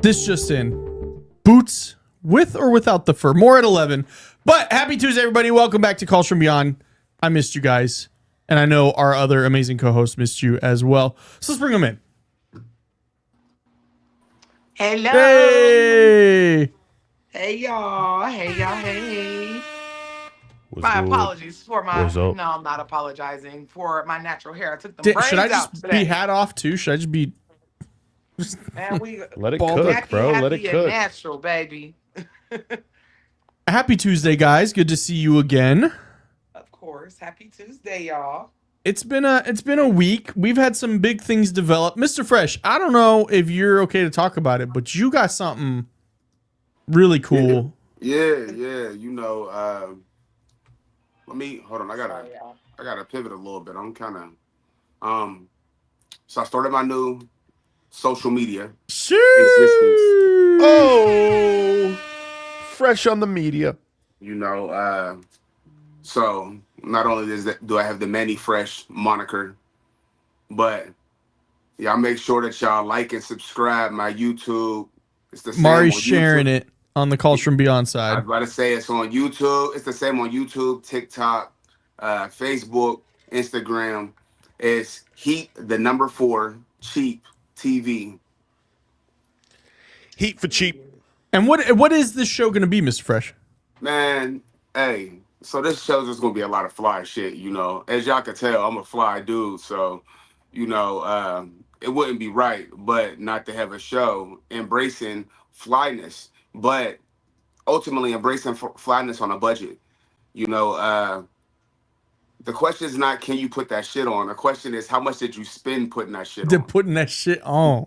This just in. Boots with or without the fur. More at 11. But happy Tuesday, everybody. Welcome back to Calls from Beyond. I missed you guys. And I know our other amazing co-hosts missed you as well. So let's bring them in. Hello. Hey. Hey, y'all. Hey, y'all. Hey. What's My good? apologies for my... What's up? No, I'm not apologizing for my natural hair. I took the braids Should I out just today. be hat off too? Should I just be... And we... Let it Bald cook, happy, bro. Let happy it and cook. natural, baby. Happy Tuesday, guys. Good to see you again. Of course. Happy Tuesday, y'all. It's been a week. We've had some big things develop. Mr. Fresh, I don't know if you're okay to talk about it, but you got something really cool. Yeah. You know, let me hold on. I gotta pivot a little bit. I'm kind of So I started my new social media existence. Oh, fresh on the media. You know, so not only do I have the Manny Fresh moniker, but y'all make sure that y'all like and subscribe my YouTube. It's the same. Mari's on sharing YouTube. it on the Calls from Beyond I was side. about to say it's on YouTube. It's the same on YouTube, TikTok, Facebook, Instagram. It's Heat the number 4 Cheap TV. Heat for cheap. And what is this show going to be, Mr. Fresh? Man, hey, so this show's just gonna be a lot of fly shit, you know. As y'all can tell, I'm a fly dude, so you know, it wouldn't be right, but not to have a show embracing flyness, but ultimately embracing flyness on a budget. You know, the question is not can you put that shit on. The question is how much did you spend putting that shit They're on. putting that shit on.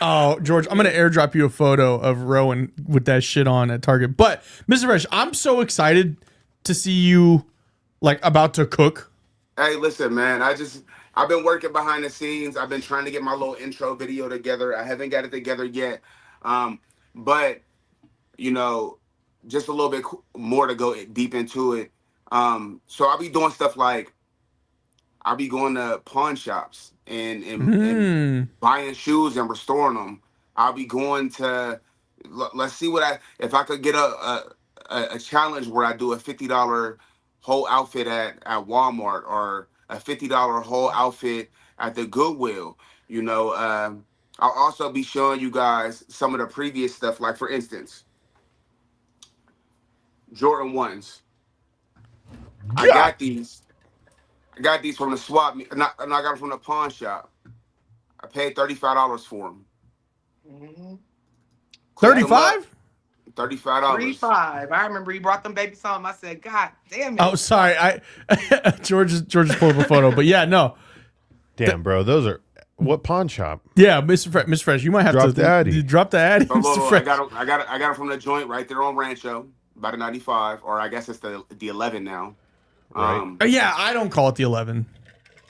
Oh, George, I'm going to airdrop you a photo of Rowan with that shit on at Target. But, Mr. Fresh, I'm so excited to see you, like, about to cook. Hey, listen, man. I've been working behind the scenes. I've been trying to get my little intro video together. I haven't got it together yet. But, you know, just a little bit more to go deep into it. So I'll be doing stuff like I'll be going to pawn shops and buying shoes and restoring them. I'll be going to, let's see if I could get a challenge where I do a $50 whole outfit at Walmart or a $50 whole outfit at the Goodwill. You know, I'll also be showing you guys some of the previous stuff. Like for instance, Jordan 1s. I got these from the swap meet, and I got them from the pawn shop. I paid $35 for them. Mm-hmm. 35? $35. 35. I remember you brought them babies home. I said, God damn it. Oh, sorry. George just pulled up a photo, but yeah, no. Damn, bro. Those are what pawn shop? Yeah, Mr. Fresh, you might have Drop to the Addy. drop the Addy. So Mr. Fresh. I got it from the joint right there on Rancho, about a 95, or I guess it's the 11 now. Right. Yeah, I don't call it the 11.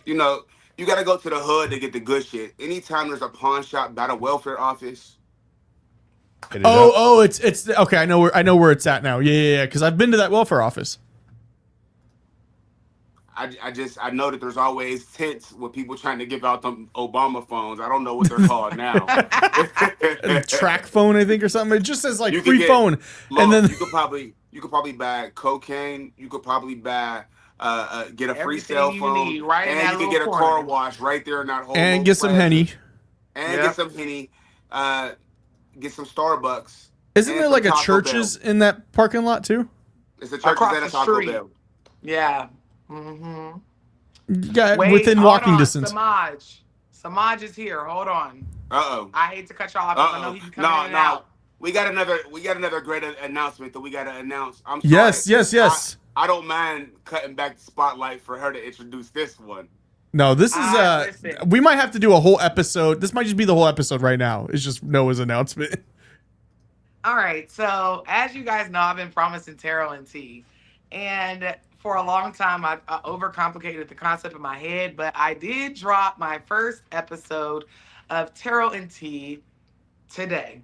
You know, you got to go to the hood to get the good shit. Anytime there's a pawn shop, not a welfare office. It's okay. I know where it's at now. Yeah. Because I've been to that welfare office. I know that there's always tents with people trying to give out them Obama phones. I don't know what they're called now. Track phone, I think, or something. It just says like You free could phone, and then you could probably buy cocaine. You could probably buy get a free Everything cell you phone, need right in and that you can little get a corner. car wash right there in that whole. and little get some plaza. Henny. And Yep. get some Henny. Get some Starbucks. Isn't and there some like a Taco churches Bell. in that parking lot too? It's a church Across and a the Taco street. Bell. Yeah. Mm-hmm. Yeah, Wait, within hold walking on. distance. Samaj is here. Hold on. Uh-oh. I hate to cut y'all off because I know he can come in and No. out. We got another great announcement that we got to announce. I'm sorry. Yes. I don't mind cutting back the spotlight for her to introduce this one. No, this is Listen. we might have to do a whole episode. This might just be the whole episode right now. It's just Noah's announcement. All right. So, as you guys know, I've been promising tarot and tea. And for a long time, I overcomplicated the concept in my head. But I did drop my first episode of tarot and tea today.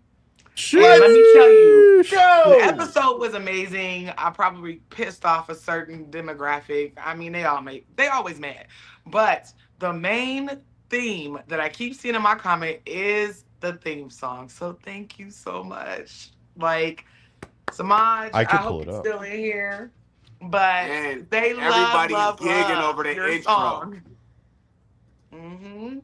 And let me tell you, the episode was amazing. I probably pissed off a certain demographic. I mean, they always mad. But the main theme that I keep seeing in my comment is the theme song. So thank you so much. Like, Samaj, I I could hope pull it you're up. still in here. But And they love, everybody's love, gigging love over the your intro. song. Mm-hmm.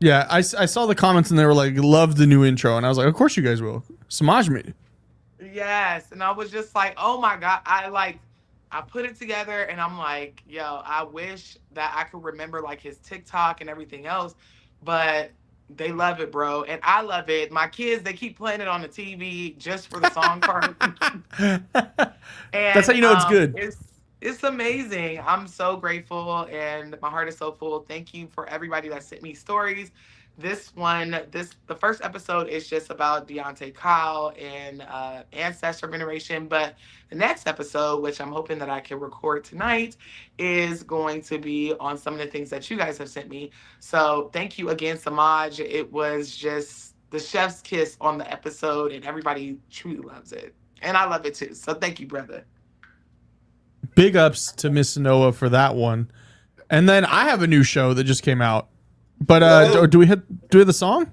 Yeah, I saw the comments and they were like, love the new intro. And I was like, of course you guys will. Samaj made it. Yes. And I was just like, oh my God. I put it together and I'm like, yo, I wish that I could remember like his TikTok and everything else. But they love it, bro. And I love it. My kids, they keep playing it on the TV just for the song part. That's how And you know it's good. it's amazing. I'm so grateful and my heart is so full. Thank you for everybody that sent me stories. The first episode is just about Deontay Kyle and ancestor veneration. But the next episode, which I'm hoping that I can record tonight, is going to be on some of the things that you guys have sent me. So thank you again, Samaj. It was just the chef's kiss on the episode, and everybody truly loves it. And I love it too. So thank you, brother. Big ups to Miss Noah for that one. And then I have a new show that just came out. But do we have the song?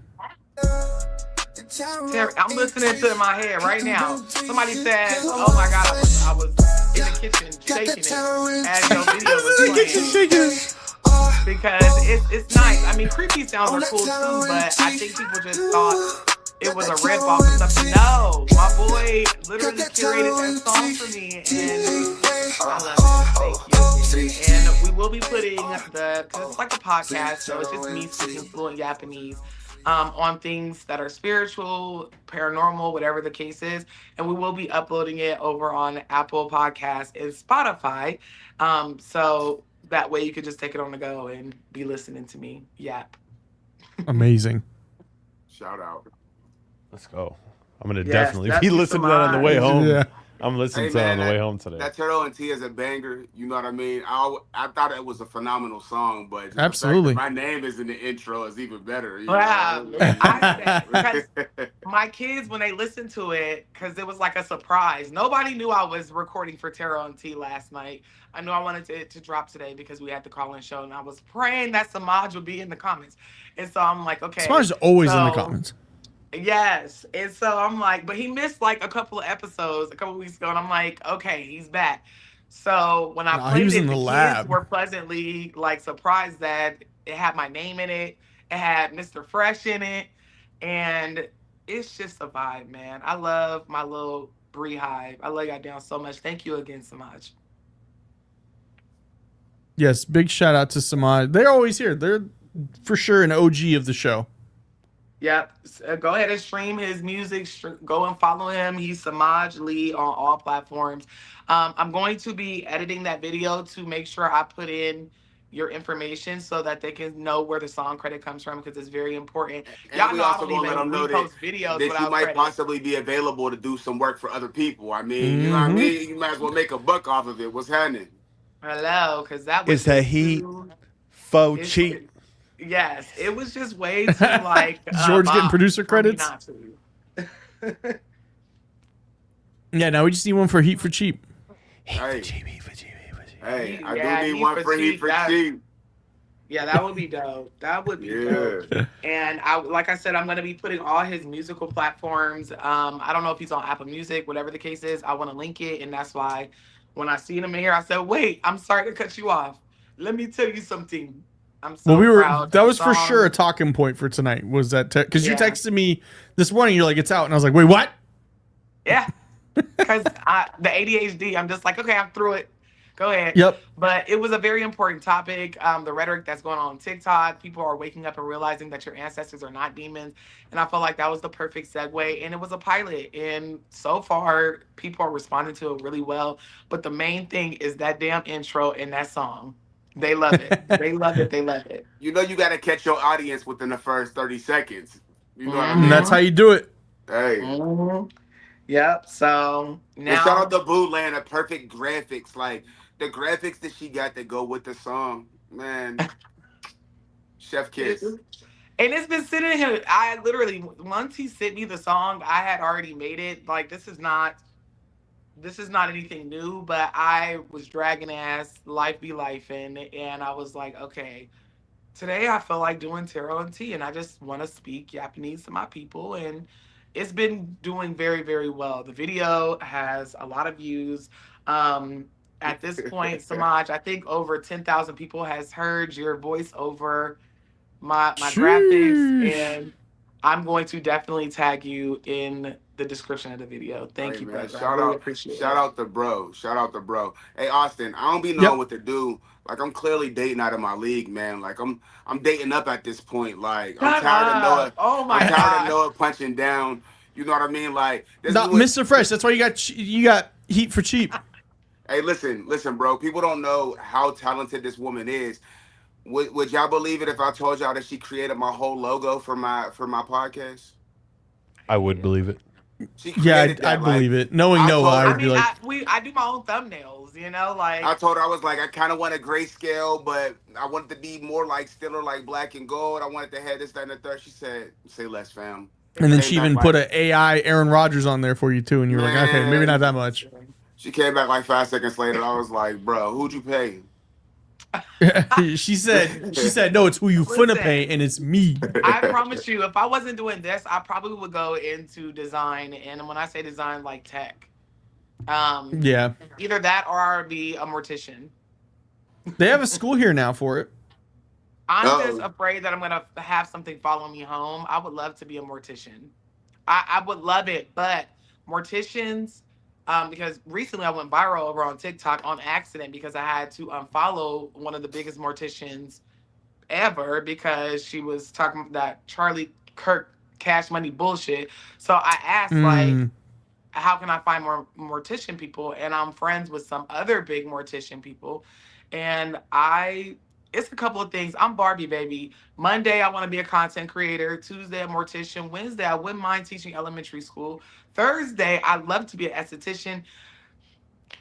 Terry, I'm listening to it in my head right now. Somebody said, "Oh my God, I was in the kitchen shaking it as your video was playing." Because it's nice. I mean, creepy sounds are cool too, but I think people just thought it was a rip off of something. No, my boy literally curated that song for me, and I love it. Thank you. And we will be putting because it's like a podcast, so it's just me speaking fluent Japanese. On things that are spiritual, paranormal, whatever the case is. And we will be uploading it over on Apple Podcasts and Spotify. So that way you could just take it on the go and be listening to me yap. Amazing. Shout out. Let's go. I'm gonna Yes, definitely that's be listening to that on the way home. Yeah. I'm listening Hey, to that on man, the way home today. That Turtle and T is a banger. You know what I mean? I thought it was a phenomenal song, but just the fact Absolutely. that my name is in the intro is even better. You Wow. know? Because my kids, when they listened to it, because it was like a surprise. Nobody knew I was recording for Tarot and T last night. I knew I wanted it to drop today because we had the call-in show, and I was praying that Samaj would be in the comments. And so I'm like, okay. Samaj is always in the so- comments. Yes. And so I'm like, but he missed like a couple of episodes a couple of weeks ago. And I'm like, okay, he's back. So when I Nah, he played was it, in the kids lab. were pleasantly like surprised that it had my name in it. It had Mr. Fresh in it. And it's just a vibe, man. I love my little Bree Hive. I love y'all down so much. Thank you again so much. Yes, big shout out to Samaj. They're always here. They're for sure an OG of the show. Yep. Go ahead and stream his music. Go and follow him. He's Samaj Lee on all platforms. I'm going to be editing that video to make sure I put in your information so that they can know where the song credit comes from because it's very important. And Y'all we know I also don't gonna let them even know repost that videos you without might credit. possibly be available to do some work for other people. I mean, you know what I mean? You might as well make a buck off of it. What's happening? Hello, because that was It's a just heat. too- Faux it's- cheap. Yes, it was just way too like George getting Bob producer for me credits? not to. Yeah, now we just need one for Heat for Cheap. Hey, hey, I Yeah, do Heat need one for for Heat Cheap, for that- cheap. Yeah, that would be dope. That would be dope. Yeah. And like I said, I'm gonna be putting all his musical platforms. I don't know if he's on Apple Music, whatever the case is. I want to link it, and that's why when I seen him in here, I said, "Wait, I'm sorry to cut you off. Let me tell you something. I'm so Well, proud." that of was the for song. sure a talking point for tonight. Was that because you Yeah. texted me this morning? You're like, it's out, and I was like, wait, what? Yeah, because the ADHD. I'm just like, okay, I'm through it. Go ahead. Yep. But it was a very important topic. The rhetoric that's going on TikTok, people are waking up and realizing that your ancestors are not demons. And I felt like that was the perfect segue. And it was a pilot. And so far, people are responding to it really well. But the main thing is that damn intro and that song. They love it. They love it. They love it. You know you got to catch your audience within the first 30 seconds. You know what I Mhm. And mean? that's how you do it. Hey. Mhm. Yep. So And shout now. out to Boo Land, the perfect graphics. Like, the graphics that she got that go with the song. Man. Chef kiss. And it's been sitting here. I literally, once he sent me the song, I had already made it. Like, this is not anything new, but I was dragging ass, life be life, and I was like, okay, Today I feel like doing tarot and tea, and I just want to speak Japanese to my people, and it's been doing very, very well. The video has a lot of views. Um, at this point, Samaj, I think over 10,000 people has heard your voice over my graphics, Sheesh. and I'm going to definitely tag you in the description of the video. Thank Hey you, man, brother. I really appreciate shout it. out the bro, shout out the bro. Hey Austin, I don't be knowing Yep. what to do. Like I'm clearly dating out of my league, man. Like I'm dating up at this point. Like I'm Shut tired of up. Noah. Oh I'm my tired of gosh. Noah punching down. You know what I mean? Like this is Not what. Mr. Fresh. That's why you got heat for cheap. Hey, listen, bro. People don't know how talented this woman is. Would y'all believe it if I told y'all that she created my whole logo for my podcast? I would believe it. She Yeah, created I'd that. Like believe it. Knowing I Noah, told I her. would I be mean, like, I do my own thumbnails, I like told her I was like, I kind of want a grayscale, but I wanted to be more like Stiller, like black and gold. I wanted to have this, that, and the third. She said, "Say less, fam." and then Came she back even like, put a AI Aaron Rodgers on there for you too, and you were like, okay, maybe not man. that much. She came back like 5 seconds later. I was like, bro, who'd you pay? she said, no, it's who you finna pay, Listen, and it's me. I promise you, if I wasn't doing this, I probably would go into design. And when I say design, like tech, um, Yeah, either that or I'd be a mortician. they have a school here now for it. I'm just Oh, afraid that I'm gonna have something follow me home. I would love to be a mortician. I would love it, but morticians, because recently I went viral over on TikTok on accident because I had to unfollow one of the biggest morticians ever because she was talking that Charlie Kirk cash money bullshit. So I asked like, Mm, how can I find more mortician people? And I'm friends with some other big mortician people. And it's a couple of things. I'm Barbie, baby. Monday, I want to be a content creator. Tuesday, a mortician. Wednesday, I wouldn't mind teaching elementary school. Thursday, I'd love to be an esthetician.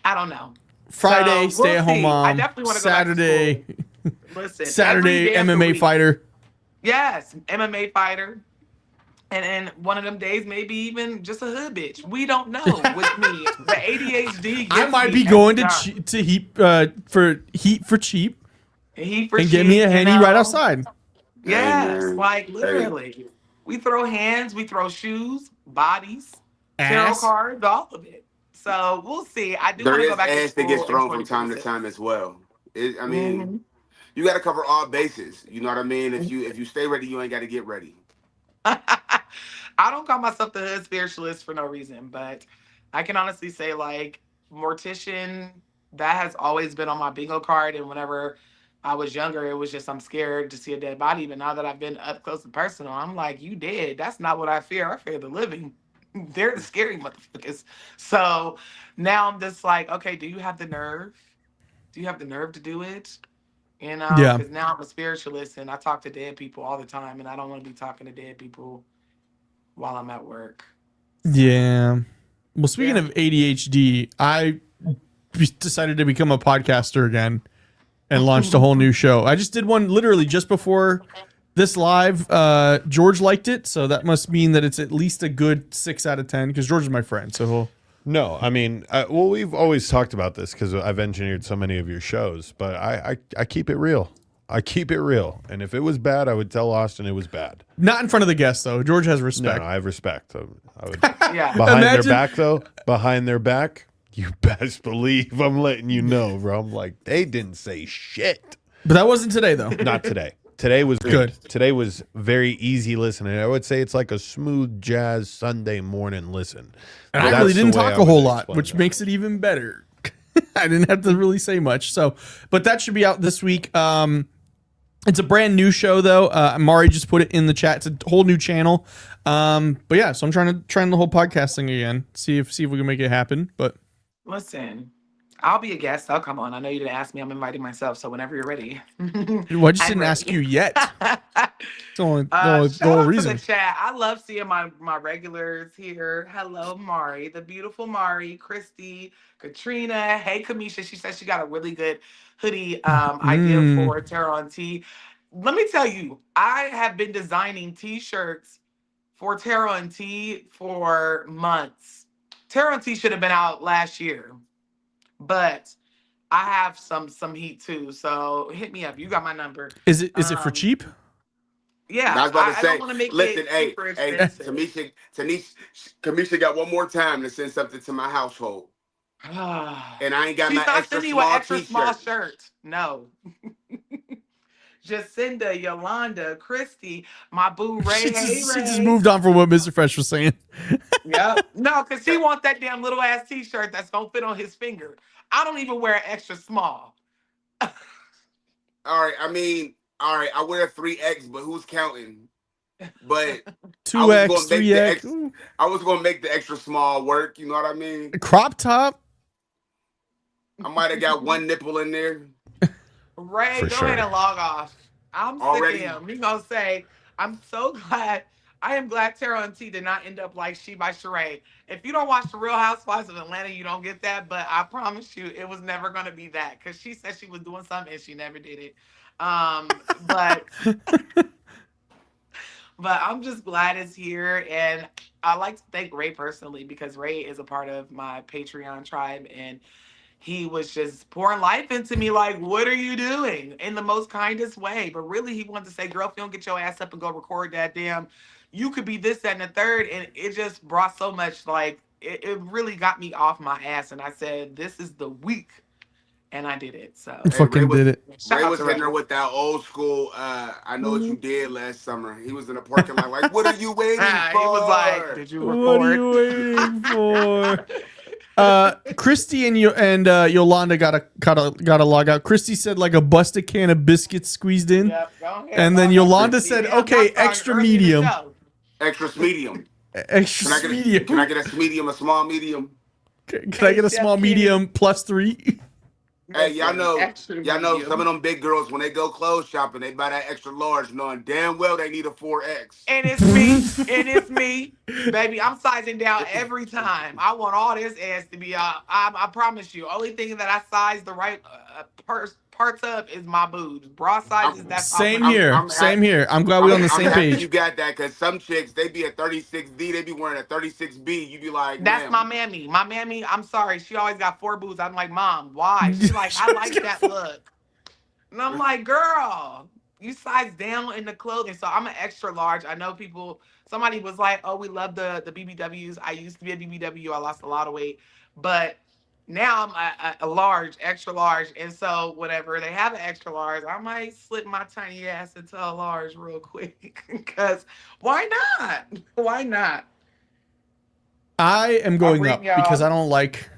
I don't know. Friday, So stay we'll at home see. I mom. definitely want to go back to Saturday, school. Listen, every Saturday day of the MMA week. fighter. Yes, MMA fighter. And then one of them days, maybe even just a hood bitch. We don't know with me. The ADHD I gets might me be every going to time. to heat for cheap He for and get me cheap, a henny right outside. hey Yes, man, like hey, literally. We throw hands, we throw shoes, bodies, tarot Ass. cards, all of it. So we'll see. I do there want to go is back to ass that gets school in thrown from time to 2026. time as well. I mean, Hmm. you got to cover all bases. You know what I mean? If you stay ready, you ain't got to get ready. I don't call myself the hood spiritualist for no reason, but I can honestly say like mortician, that has always been on my bingo card. And whenever I was younger, it was just I'm scared to see a dead body. But now that I've been up close and personal, I'm like, you dead. That's not what I fear. I fear the living. They're the scary motherfuckers. So now I'm just like, okay, do you have the nerve? Do you have the nerve to do it? Yeah, Because now I'm a spiritualist and I talk to dead people all the time, and I don't want to be talking to dead people while I'm at work. So, yeah. Well, speaking yeah. of ADHD, I decided to become a podcaster again and launched a whole new show. I just did one literally just before this live. George liked it, so that must mean that it's at least a good 6 out of 10 because George is my friend. So he'll. No, I mean, well, we've always talked about this because I've engineered so many of your shows, but I keep it real. I keep it real. And if it was bad, I would tell Austin it was bad. Not in front of the guests though. George has No, respect. no, I have respect. I would, Yeah. behind Imagine- their back, though, behind their back, you best believe I'm letting you know, bro. I'm like, they didn't say shit. But that wasn't today though. Not today. Today was Good. Today was very easy listening. I would say it's like a smooth jazz Sunday morning listen. And I That's really the didn't way talk I a whole would lot, explain which that. makes it even better. I didn't have to really say much. So, but that should be out this week. It's a brand new show though. Mari just put it in the chat. It's a whole new channel. But yeah, so I'm trying the whole podcast thing again. See if we can make it happen. But Listen, I'll be a guest. I'll come on. I know you didn't ask me. I'm inviting myself. So whenever you're ready. I just I'm didn't ask ready. you yet. It's the only, the Shout whole out to reason. the chat. I love seeing my regulars here. Hello, Mari, the beautiful Mari, Christy, Katrina. Hey, Kamisha. She says she got a really good hoodie idea for Tarot and Tea. Let me tell you, I have been designing T-shirts for Tarot and Tea for months. Tarot and Tea should have been out last year, but I have some heat too. So hit me up. You got my number. Is it for Um, cheap? Yeah, I was about to I say, don't want to make listen, it hey, super hey, expensive. Kamisha got one more time to send something to my household, and I ain't got She's my not extra sending you an small extra small T-shirt. shirt. No. Jacinda, Yolanda, Christy, my boo Ray. Hey She just Ray. moved on from what Mr. Fresh was saying. Yep. No, because he wants that damn little ass T-shirt that's gonna fit on his finger. I don't even wear an extra small. All right, I mean, all right, I wear a 3X, but who's counting? But I was 2X, gonna make the 3X, X. I was gonna make the extra small work. You know what I mean? crop top. I might have got one nipple in there Ray, For go sure. ahead and log off. I'm already. sick of him. He's gonna say, I'm so glad. I am glad Tara and T did not end up like She by Sheree. If you don't watch The Real Housewives of Atlanta, you don't get that. But I promise you, it was never gonna be that because she said she was doing something and she never did it. But but I'm just glad it's here, and I like to thank Ray personally because Ray is a part of my Patreon tribe, and he was just pouring life into me like, what are you doing, in the most kindest way. But really he wanted to say, girl, if you don't get your ass up and go record that damn, you could be this, that, and the third. And it just brought so much, like, it really got me off my ass. And I said, this is the week, and I did it. So I Hey, fucking did it. shout Ray out was to hitting her Ray. with that old school. I know what you did last summer. He was in the parking lot, like, what are you waiting for? He was like, did you What are record? you waiting for? Christy and Yolanda gotta log out. Christy said like a busted can of biscuits squeezed in, Yep, go ahead, and then log out, Yolanda Christy. said, Yeah, "Okay, I'm sorry, extra early in the medium, show. Extra medium. extra medium. Can I get a medium, a small medium? Can I get a Chef small Kenny. medium plus 3? Hey, y'all know Extra some of them big girls when they go clothes shopping, they buy that extra large, knowing damn well they need a 4X. And it's me. And it's me. Baby, I'm sizing down every time. I want all this ass to be I promise you. Only thing that I size the right parts of is my boobs. Bra sizes, that's Same off. here. Same here. I'm glad we're on the I'm same happy page. you got that, because some chicks, they be a 36D, they be wearing a 36B. You be like, That's man, my mammy. My mammy, I'm sorry. She always got 4 boobs. I'm like, Mom, why? She's like, I like that look. And I'm like, girl, you size down in the clothing. So I'm an extra large. I know people, somebody was like, oh, we love the BBWs. I used to be a BBW. I lost a lot of weight. But now I'm a large, extra large. And so whenever they have an extra large, I might slip my tiny ass into a large real quick. Because why not? Why not? I am going bring up y'all- because I don't like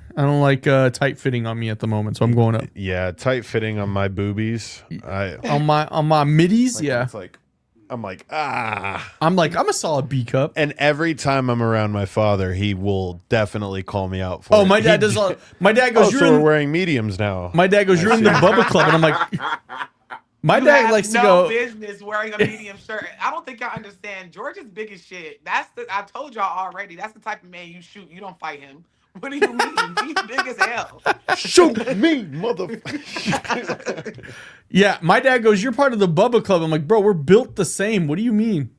tight fitting on me at the moment, so I'm going up Yeah, tight fitting on my boobies. on my middies. Like, Yeah, it's like I'm like, ah. I'm a solid B cup. And every time I'm around my father, he will definitely call me out for it. Oh, my dad He- does. My dad goes, Oh, "You're so we're in." wearing mediums now. My dad goes, "You're in the Bubba Club," and I'm like, my You dad have likes to no go. business wearing a medium shirt. I don't think y'all understand. George is big as shit. I told y'all already. That's the type of man you shoot. You don't fight him. What do you mean? He's big as hell. Shoot me, motherfucker. Yeah, my dad goes, "You're part of the Bubba Club." I'm like, "Bro, we're built the same. What do you mean?"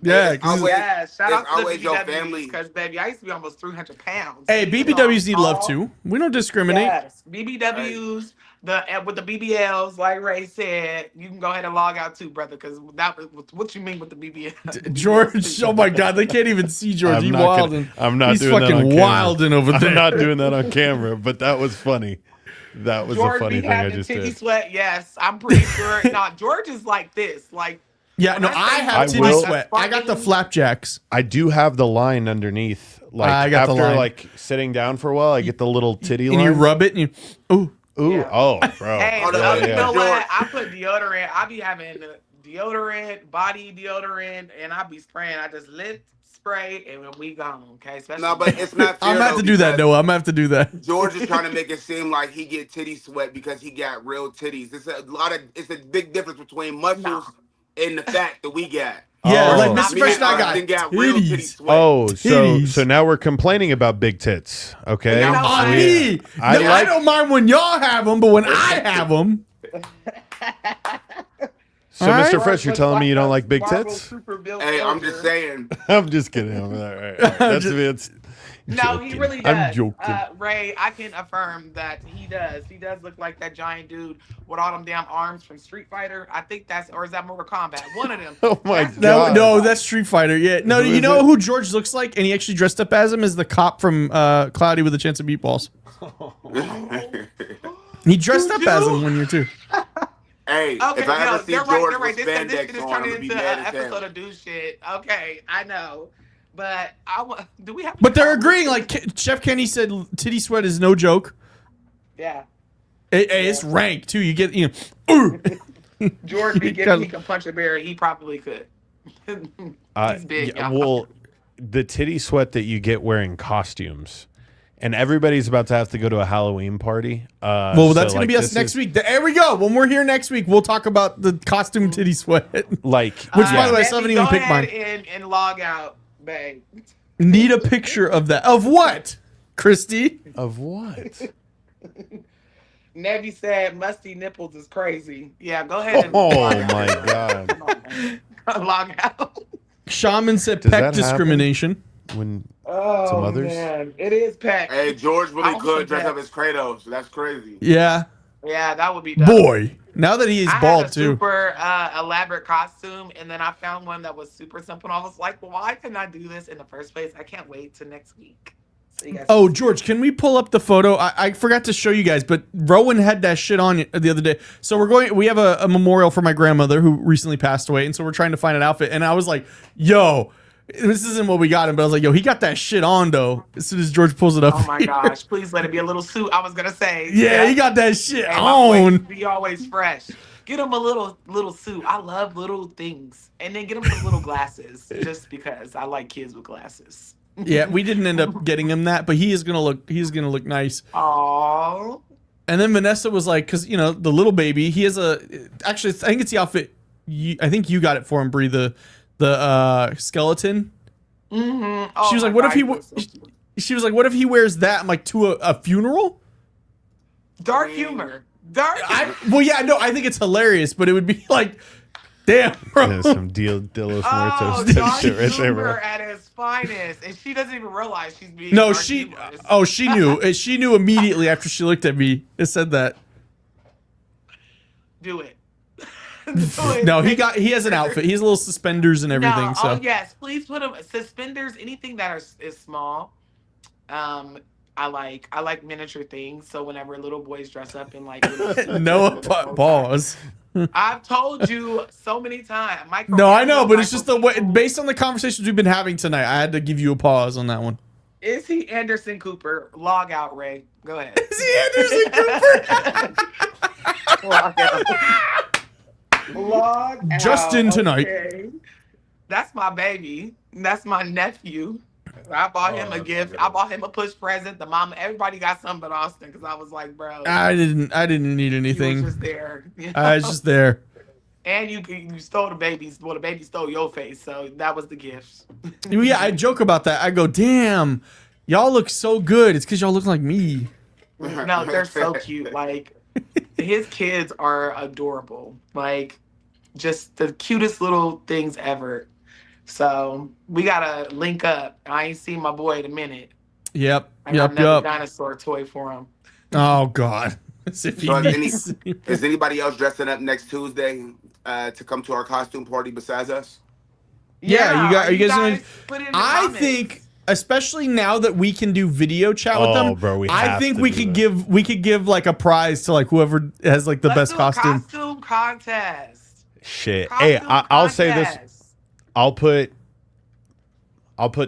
Yeah, 'cause always- Yeah, shout out it's to the always your BBWs, family. because baby, I used to be almost 300 pounds. hey, You know, BBWs need love tall. too. We don't discriminate. Yes, BBWs, with the BBLs, like Ray said, you can go ahead and log out too, brother, because that was what you mean with the BBL. George, oh my God, they can't even see George. He's wilding. I'm not He's doing that on fucking camera. wilding over there. I'm not doing that on camera, but that was funny. That was George a funny be thing I having just titty did. sweat. Yes, I'm pretty sure. Nah, George is like this. Like, Yeah, when no, say I have I titty will- sweat. I got the flapjacks. I do have the line underneath. Like I got the after line. like sitting down for a while, I get the little titty And line. you rub it and you, ooh. Ooh, Yeah. oh, bro. hey, Oh, Yeah, you yeah. know George. what? I put deodorant. I be having deodorant, body deodorant, and I be spraying. I just lift, spray, and then we gone. Okay, especially No, but it's not fair. I'm gonna have though, to do that, because Noah. I'm gonna have to do that. George is trying to make it seem like he get titty sweat because he got real titties. It's a big difference between muscles and the fat that we got. Yeah, Oh. like Me Mr. Fresh and I got Austin got real titty titties. sweat. Oh, Titties. so now we're complaining about big tits. Okay. You know On what? me. I No, I like- don't mind when y'all have them, but when I have them, So, All right. Mr. Fresh, you're telling me you don't like big Marvel tits? super villain Hey, I'm just soldier. saying. I'm just kidding. All right. That's No, he joking. really does. I'm joking. Ray, I can affirm that he does. He does look like that giant dude with all them damn arms from Street Fighter. I think that's, or is that Mortal Kombat? One of them. Oh my That's- God. No, that's Street Fighter. Yeah. No, Who you is know it? who George looks like? And he actually dressed up as him as the cop from Cloudy with a Chance of Meatballs. He dressed up as him one year too. Hey, Okay, if I no, ever see they're George right. with This shit spandex is on, I'm turning gonna be into mad an as hell. episode of do shit. Okay, I know. But do we have to But they're call agreeing. this? Like Chef Kenny said, titty sweat is no joke. Yeah. It's rank too. You get George be You giving gotta- he can punch a bear, he probably could. He's big, Yeah, y'all. well, the titty sweat that you get wearing costumes, and everybody's about to have to go to a Halloween party. Well, that's so, gonna be us next week. There we go. When we're here next week, we'll talk about the costume titty sweat. Like, Which, by the way, I Debbie, still haven't even go picked ahead mine. and log out, babe. Need a picture of that. Of what, Christy? of what? Nevi said musty nipples is crazy. Yeah, go ahead and Oh log out. my God! Log out. Shaman said Does peck that happen? discrimination. When Oh, Some others? man. It is Peck. Hey, George really I could dress bet. up as Kratos. That's crazy. Yeah, Yeah, that would be dope. boy. Now that he's I had bald a too. super elaborate costume, and then I found one that was super simple. And I was like, well, why couldn't I do this in the first place? I can't wait till next week. So you guys Oh, can see. George, can we pull up the photo? I forgot to show you guys, but Rowan had that shit on the other day. So we have a memorial for my grandmother who recently passed away, and so we're trying to find an outfit. And I was like, yo, this isn't what we got him, but I was like, yo, he got that shit on though. As soon as George pulls it up. Oh my gosh! Please let it be a little suit. I was gonna say. Yeah, he got that shit Hey, my boy, on. be always fresh. Get him a little suit. I love little things, and then get him some little glasses, just because I like kids with glasses. Yeah, we didn't end up getting him that, but he's gonna look nice. Oh. And then Vanessa was like, because the little baby, he has actually I think it's the outfit. I think you got it for him, Bree. The skeleton. Mm-hmm. Oh She was my like, "What if God, he?" he looks so cute. She was like, "What if he wears that like to a funeral?" Dark humor. Dark. Well, yeah, no, I think it's hilarious, but it would be like, damn, bro. yeah, some Delos Oh, Muertos type dark shit right there, humor bro. at is finest, and she doesn't even realize she's being. No, dark she. humorous. Oh, she knew. She knew immediately after she looked at me. It said that. Do it. Do it. No, he has an outfit. He has little suspenders and everything. No, So oh yes, please put them suspenders. Anything that is small. I like miniature things. So whenever little boys dress up in like little no balls. I've told you so many times. No, I know, but it's just the way. Based on the conversations we've been having tonight, I had to give you a pause on that one. Is he Anderson Cooper? Log out, Ray. Go ahead. Is he Anderson Cooper? Log out. Log out. Just in tonight. Okay. That's my baby. That's my nephew. I bought him a that's gift. good. I bought him a push present. The mom, everybody got something but Austin because I was like, bro, I didn't need he was anything. just there. you know? I was just there. And you stole the baby's. Well, the baby stole your face, so that was the gift. Yeah, I joke about that. I go, damn, y'all look so good. It's because y'all look like me. No, they're so cute. Like his kids are adorable. Like just the cutest little things ever. So we gotta link up. I ain't seen my boy in a minute. Yep. I got Yep. another Yep. dinosaur toy for him. Oh God. As if he So needs- is anybody else dressing up next Tuesday to come to our costume party besides us? Yeah, you got- are you guys gonna- put it in the I comments. think, especially now that we can do video chat with Oh, them, bro, we I have think to we do could give like a prize to like whoever has like the Let's best do a costume. costume contest. Shit. Hey, Costume I'll say this. contest. I'll put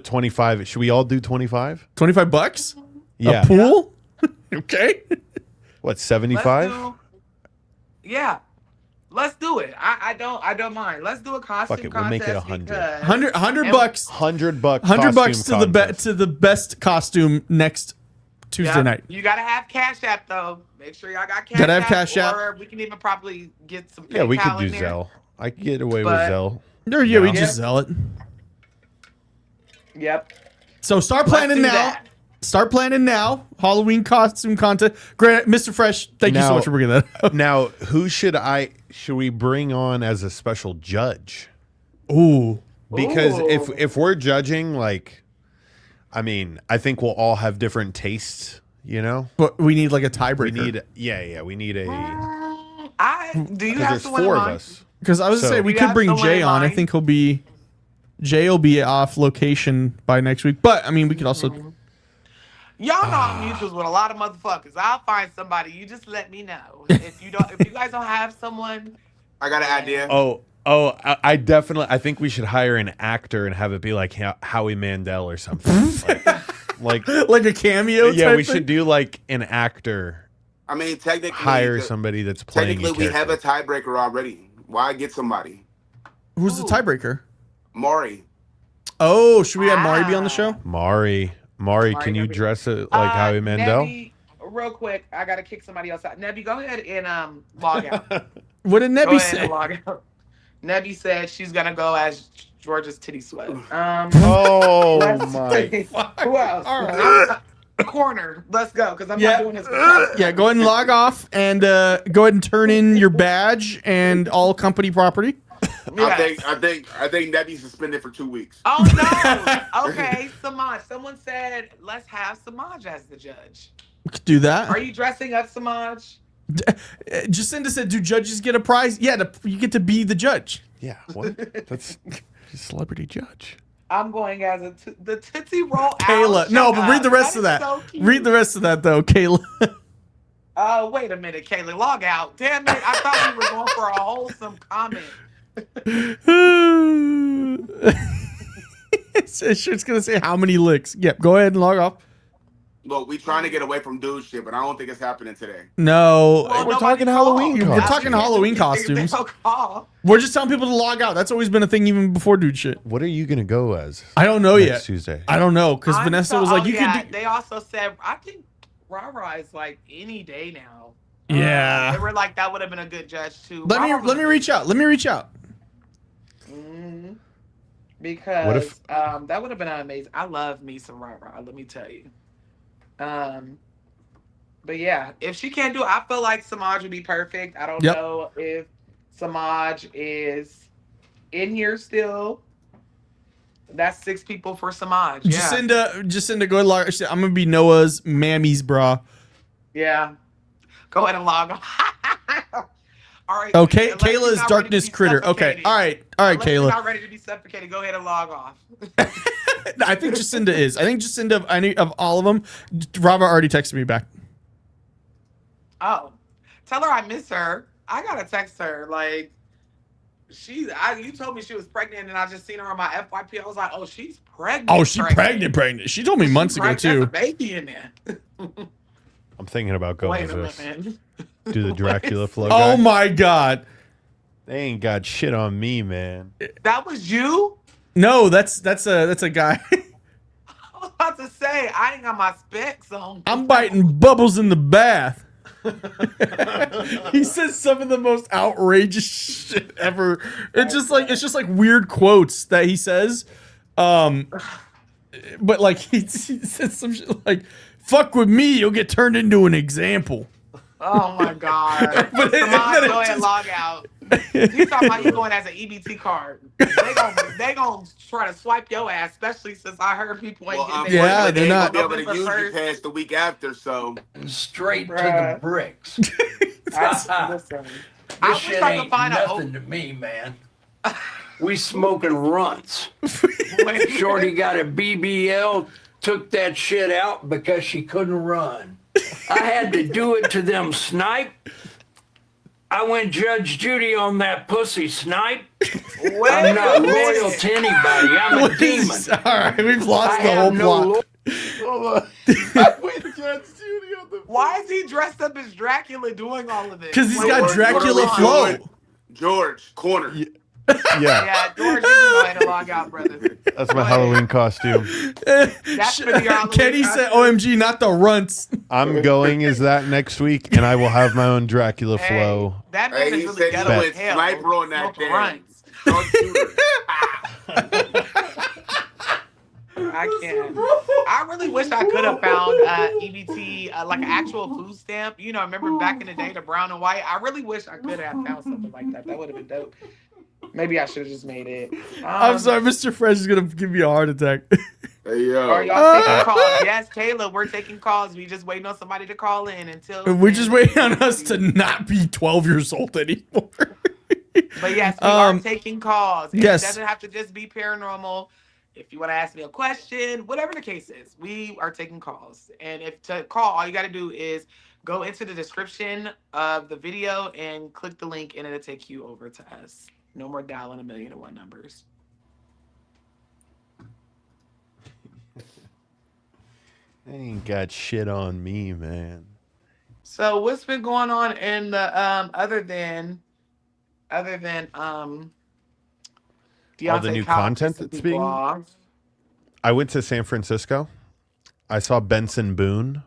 25. Should we all do 25? $25? Yeah. A pool? Okay. What, Let's 75? yeah. Let's do it. I don't mind. Let's do a costume Fuck it, we'll contest. make it 100. because- 100 And- bucks. $100. $100 bucks to costume to the best costume next Tuesday Yeah, night. You gotta have Cash App though. Make sure y'all got Cash Gotta have App, Cash App. Or we can even probably get some. Yeah, we could PayPal do in there. Zelle. I could get away But- with Zelle. There, yeah, we Yeah. just sell it. Yep. So start Let's planning do now. that. Start planning now. Halloween costume contest. Grant, Mr. Fresh, thank you so Now- much for bringing that up. Now, who should we bring on as a special judge? Ooh. Because Ooh. if we're judging, like, I mean, I think we'll all have different tastes, you know? But we need like a tiebreaker. We need a... Do you Because have there's someone 4 in of mind? us. Because I was gonna say we You could have bring someone Jay in on. I mind? think Jay will be off location by next week. But I mean, we could also. Y'all know I'm mutuals with a lot of motherfuckers. I'll find somebody. You just let me know. If you guys don't have someone, I got an idea. I definitely... I think we should hire an actor and have it be like Howie Mandel or something. like Like a cameo. yeah, type we thing? should do like an actor. I mean, technically, Hire somebody that's playing technically a we have a character. tiebreaker already. Why get somebody? Who's the tiebreaker? Maury. Oh, should we have Mari be on the show? Mari, can you Nebby. dress it like Howie Mandel? Nebby, real quick, I gotta kick somebody else out. Nebby, go ahead and log out. What did Go Nebby ahead say? and log out. Nebby said she's gonna go as Georgia's titty sweat. Oh Let's my! see. Who else? All right. Corner. Let's go, because I'm Yeah. not doing this. With Yeah, go ahead and log off and go ahead and turn in your badge and all company property. Yes. I think Nebby's suspended for 2 weeks. Oh no. Okay, Samaj. Someone said let's have Samaj as the judge. We could do that. Are you dressing up, Samaj? Jacinda said, "Do judges get a prize?" Yeah, you get to be the judge. Yeah, what? That's a celebrity judge. I'm going as the Tootsie Roll. Kayla. Owl. No, Shut but read the up. rest of is that. so cute. Read the rest of that though, Kayla. Oh, wait a minute, Kayla. Log out. Damn it. I thought we were going for a wholesome comment. It's gonna say how many licks. Yep, go ahead and log off. Look, we trying to get away from dude shit, but I don't think it's happening today. No, Well, we're nobody talking called. Halloween We're talking Halloween costumes. They don't call. We're just telling people to log out. That's always been a thing even before dude shit. What are you gonna go as? I don't know next yet. Tuesday. I don't know because Vanessa was like, "You can do." They also said, I think Rara is like any day now. Yeah. They were like, that would have been a good judge too. Let me reach out. Let me reach out. Because What if- that would have been amazing. I love me some Rara, let me tell you. But yeah, if she can't do it, I feel like Samaj would be perfect. I don't Yep. know if Samaj is in here still. That's 6 people for Samaj. Yeah. Jacinda, go ahead. Log. I'm gonna be Noah's mammy's bra. Yeah. Go ahead and log on. All right. Okay, unless you're Kayla is not ready to darkness be critter. Okay, suffocated. all right, Unless you're Kayla. not ready to be suffocated, go ahead and log off. I think Jacinda is. I think Jacinda of all of them. Rava already texted me back. Oh, tell her I miss her. I gotta text her. Like, you told me she was pregnant, and I just seen her on my FYP. I was like, oh, she's pregnant. Oh, she's pregnant. She told me months ago There's too. a baby in there. I'm thinking about going Wait as a this. minute. Do the Dracula flow. Oh guy. my god. They ain't got shit on me, man. That was you? No, that's a guy. I was about to say, I ain't got my specs on. I'm biting bubbles in the bath. He says some of the most outrageous shit ever. It's just like weird quotes that he says. But like he says some shit like, "Fuck with me, you'll get turned into an example." Oh my god. But Come on, then it go ahead just- and log out. You talking about you going as an EBT card. They gonna try to swipe your ass, especially since I heard people ain't Well, getting their Yeah, money. they're they not- won't be able to use November your pass the week after, so Straight to Bruh. the bricks. Listen, I This wish shit I could ain't find nothing to me, man. We smoking runts. a Shorty got a BBL, took that shit out because she couldn't run. I had to do it to them snipe. I went Judge Judy on that pussy snipe. Wait I'm not a loyal minute. to anybody. I'm a What demon. is- all right, we've lost I the whole have no plot. Hold on. I went Judge Judy on the. Why is he dressed up as Dracula doing all of this? Because he's Like, got what- Dracula what are we flow. doing? George, corner. Yeah, Yeah, George, you can go ahead and log out, brother. that's my Halloween costume. That's for the Halloween Kenny said, costume. "OMG, not the runts." I'm going as that next week, and I will have my own Dracula Hey, flow. that man Hey, is he really said he ghetto went as hell. sniper on that Smoking thing. runs. Don't shoot her. I can't. I really wish I could have found EBT, like an actual food stamp. You know, remember back in the day, the brown and white? I really wish I could have found something like that. That would have been dope. Maybe I should have just made it. I'm sorry, Mr. Fresh is gonna give me a heart attack. Hey, Are yo. y'all taking calls? Yes, Taylor, we're taking calls. We just waiting on somebody to call in until. We're just waiting on us to not be 12 years old anymore. But yes, we are taking calls. And yes. It doesn't have to just be paranormal. If you want to ask me a question, whatever the case is, we are taking calls. And if to call, all you got to do is go into the description of the video and click the link, and it'll take you over to us. No more dialing 1,000,001 numbers. Ain't got shit on me, man. So what's been going on in the other than All the Deontay new Powell content pissing that's people being. off? I went to San Francisco. I saw Benson Boone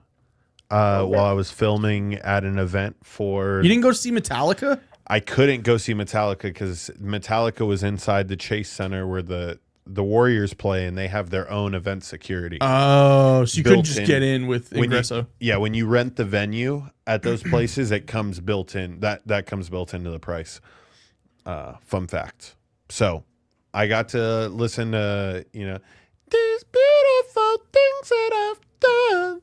while I was filming at an event for. You didn't go see Metallica? I couldn't go see Metallica because Metallica was inside the Chase Center where the Warriors play, and they have their own event security. Oh, so you couldn't just in. get in with Ingresso. When you rent the venue at those places, it comes built in. That comes built into the price. Fun fact. So I got to listen to, these beautiful things that I've done.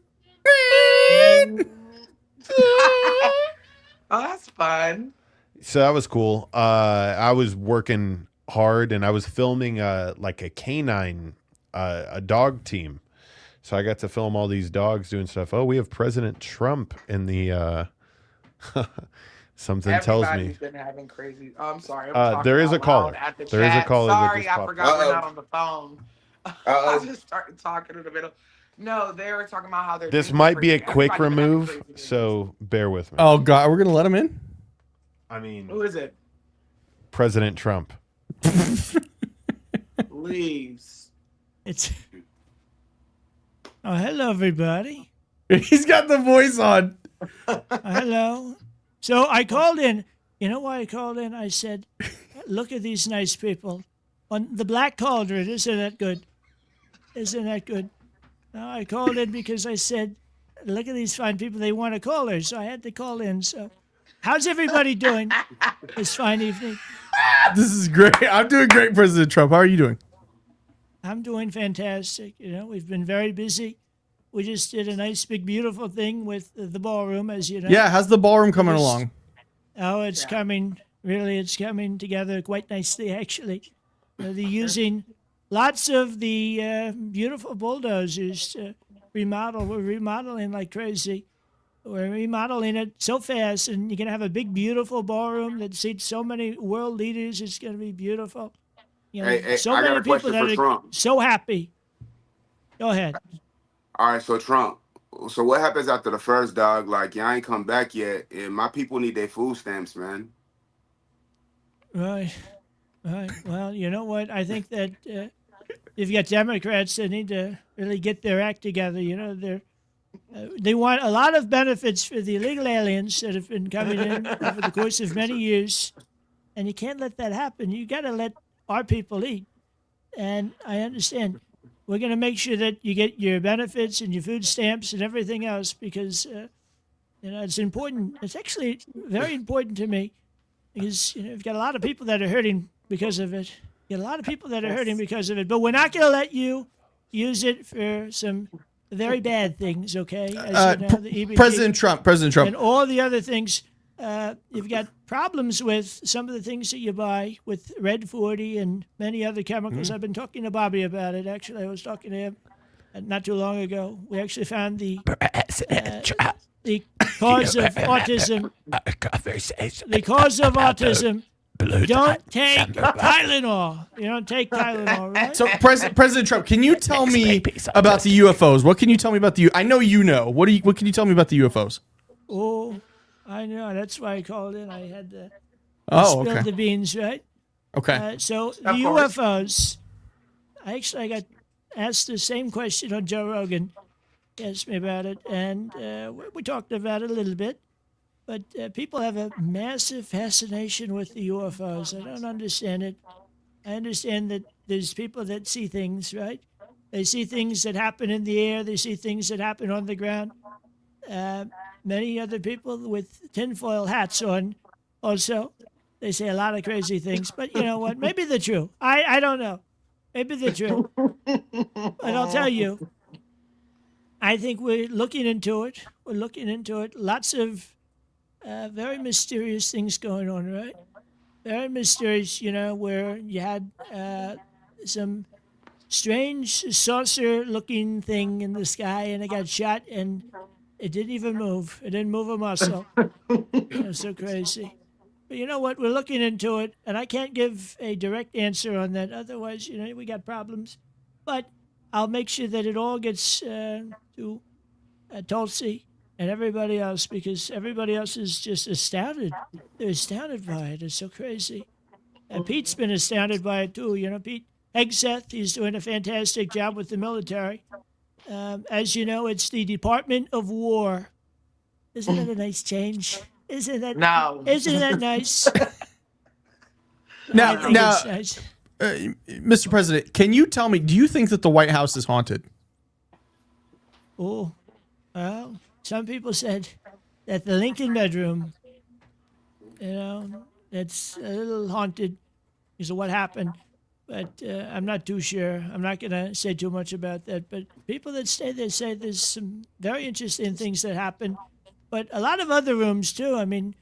Oh, that's fun. So that was cool. I was working hard, and I was filming like a canine, a dog team. So I got to film all these dogs doing stuff. Oh, we have President Trump in the. Something tells me. Everybody's been having crazy. Oh, I'm sorry. I'm talking there is out a caller. loud at the There is a chat. caller that Sorry, just I popped forgot up. we're not on the phone. I just started talking in the middle. No, they were talking about how they're. This doing might be a crazy. quick Everybody's been having remove, crazy news. so bear with me. Oh, God. We're going to let him in? I mean, Who is it? President Trump. Please. It's. Oh, hello, everybody. He's got the voice on. Hello. So I called in. You know why I called in? I said, look at these nice people. On the Black Cauldron, isn't that good? Isn't that good? No, I called in because I said, look at these fine people. They want a caller, so I had to call in. So, how's everybody doing this fine evening? This is great. I'm doing great, President Trump. How are you doing? I'm doing fantastic. We've been very busy. We just did a nice, big, beautiful thing with the ballroom, as you know. Yeah, how's the ballroom coming along? Oh, it's coming. Really, it's coming together quite nicely, actually. They're using lots of the beautiful bulldozers to remodel. We're remodeling like crazy. We're remodeling it so fast, and you're going to have a big, beautiful ballroom that seats so many world leaders. It's going to be beautiful. Hey, so I got many a people question that for are Trump. so happy. Go ahead. All right, so Trump. So what happens after the first dog? Like, y'all ain't come back yet, and my people need their food stamps, man. Right. Well, you know what? I think that you've got Democrats that need to really get their act together. They want a lot of benefits for the illegal aliens that have been coming in over the course of many years, and you can't let that happen. You got to let our people eat. And I understand. We're going to make sure that you get your benefits and your food stamps and everything else because, it's important. It's actually very important to me because, you've got a lot of people that are hurting because of it. You got a lot of people that are hurting because of it. But we're not going to let you use it for some very bad things, okay? As you know, the EBT President Trump. and all the other things. You've got problems with some of the things that you buy with Red 40 and many other chemicals. I've been talking to Bobby about it. Actually, I was talking to him not too long ago. We actually found the cause of autism. The cause of autism. Don't take Tylenol. You don't take Tylenol, right? So, President Trump, can you tell me about the UFOs? What can you tell me about I know you know. What can you tell me about the UFOs? Oh, I know. That's why I called in. I had to spill the beans, right? Okay. So the UFOs, I got asked the same question on Joe Rogan. He asked me about it, and we talked about it a little bit. But people have a massive fascination with the UFOs. I don't understand it. I understand that there's people that see things, right? They see things that happen in the air. They see things that happen on the ground. Many other people with tinfoil hats on also. They say a lot of crazy things. But you know what? Maybe they're true. I don't know. Maybe they're true. But I'll tell you, I think we're looking into it. We're looking into it. Lots of very mysterious things going on, right? Very mysterious, where you had some strange saucer-looking thing in the sky, and it got shot, and it didn't even move. It didn't move a muscle. So crazy. But you know what? We're looking into it, and I can't give a direct answer on that. Otherwise, we got problems. But I'll make sure that it all gets to Tulsi and everybody else, because everybody else is just astounded. They're astounded by it. It's so crazy. And Pete's been astounded by it, too. Pete Hegseth, he's doing a fantastic job with the military. As you know, it's the Department of War. Isn't that a nice change? Isn't that nice? Now, Nice. Mr. President, can you tell me, do you think that the White House is haunted? Oh, well, some people said that the Lincoln bedroom, it's a little haunted because of what happened. But I'm not too sure. I'm not going to say too much about that. But people that stay there say there's some very interesting things that happen. But a lot of other rooms, too. I mean,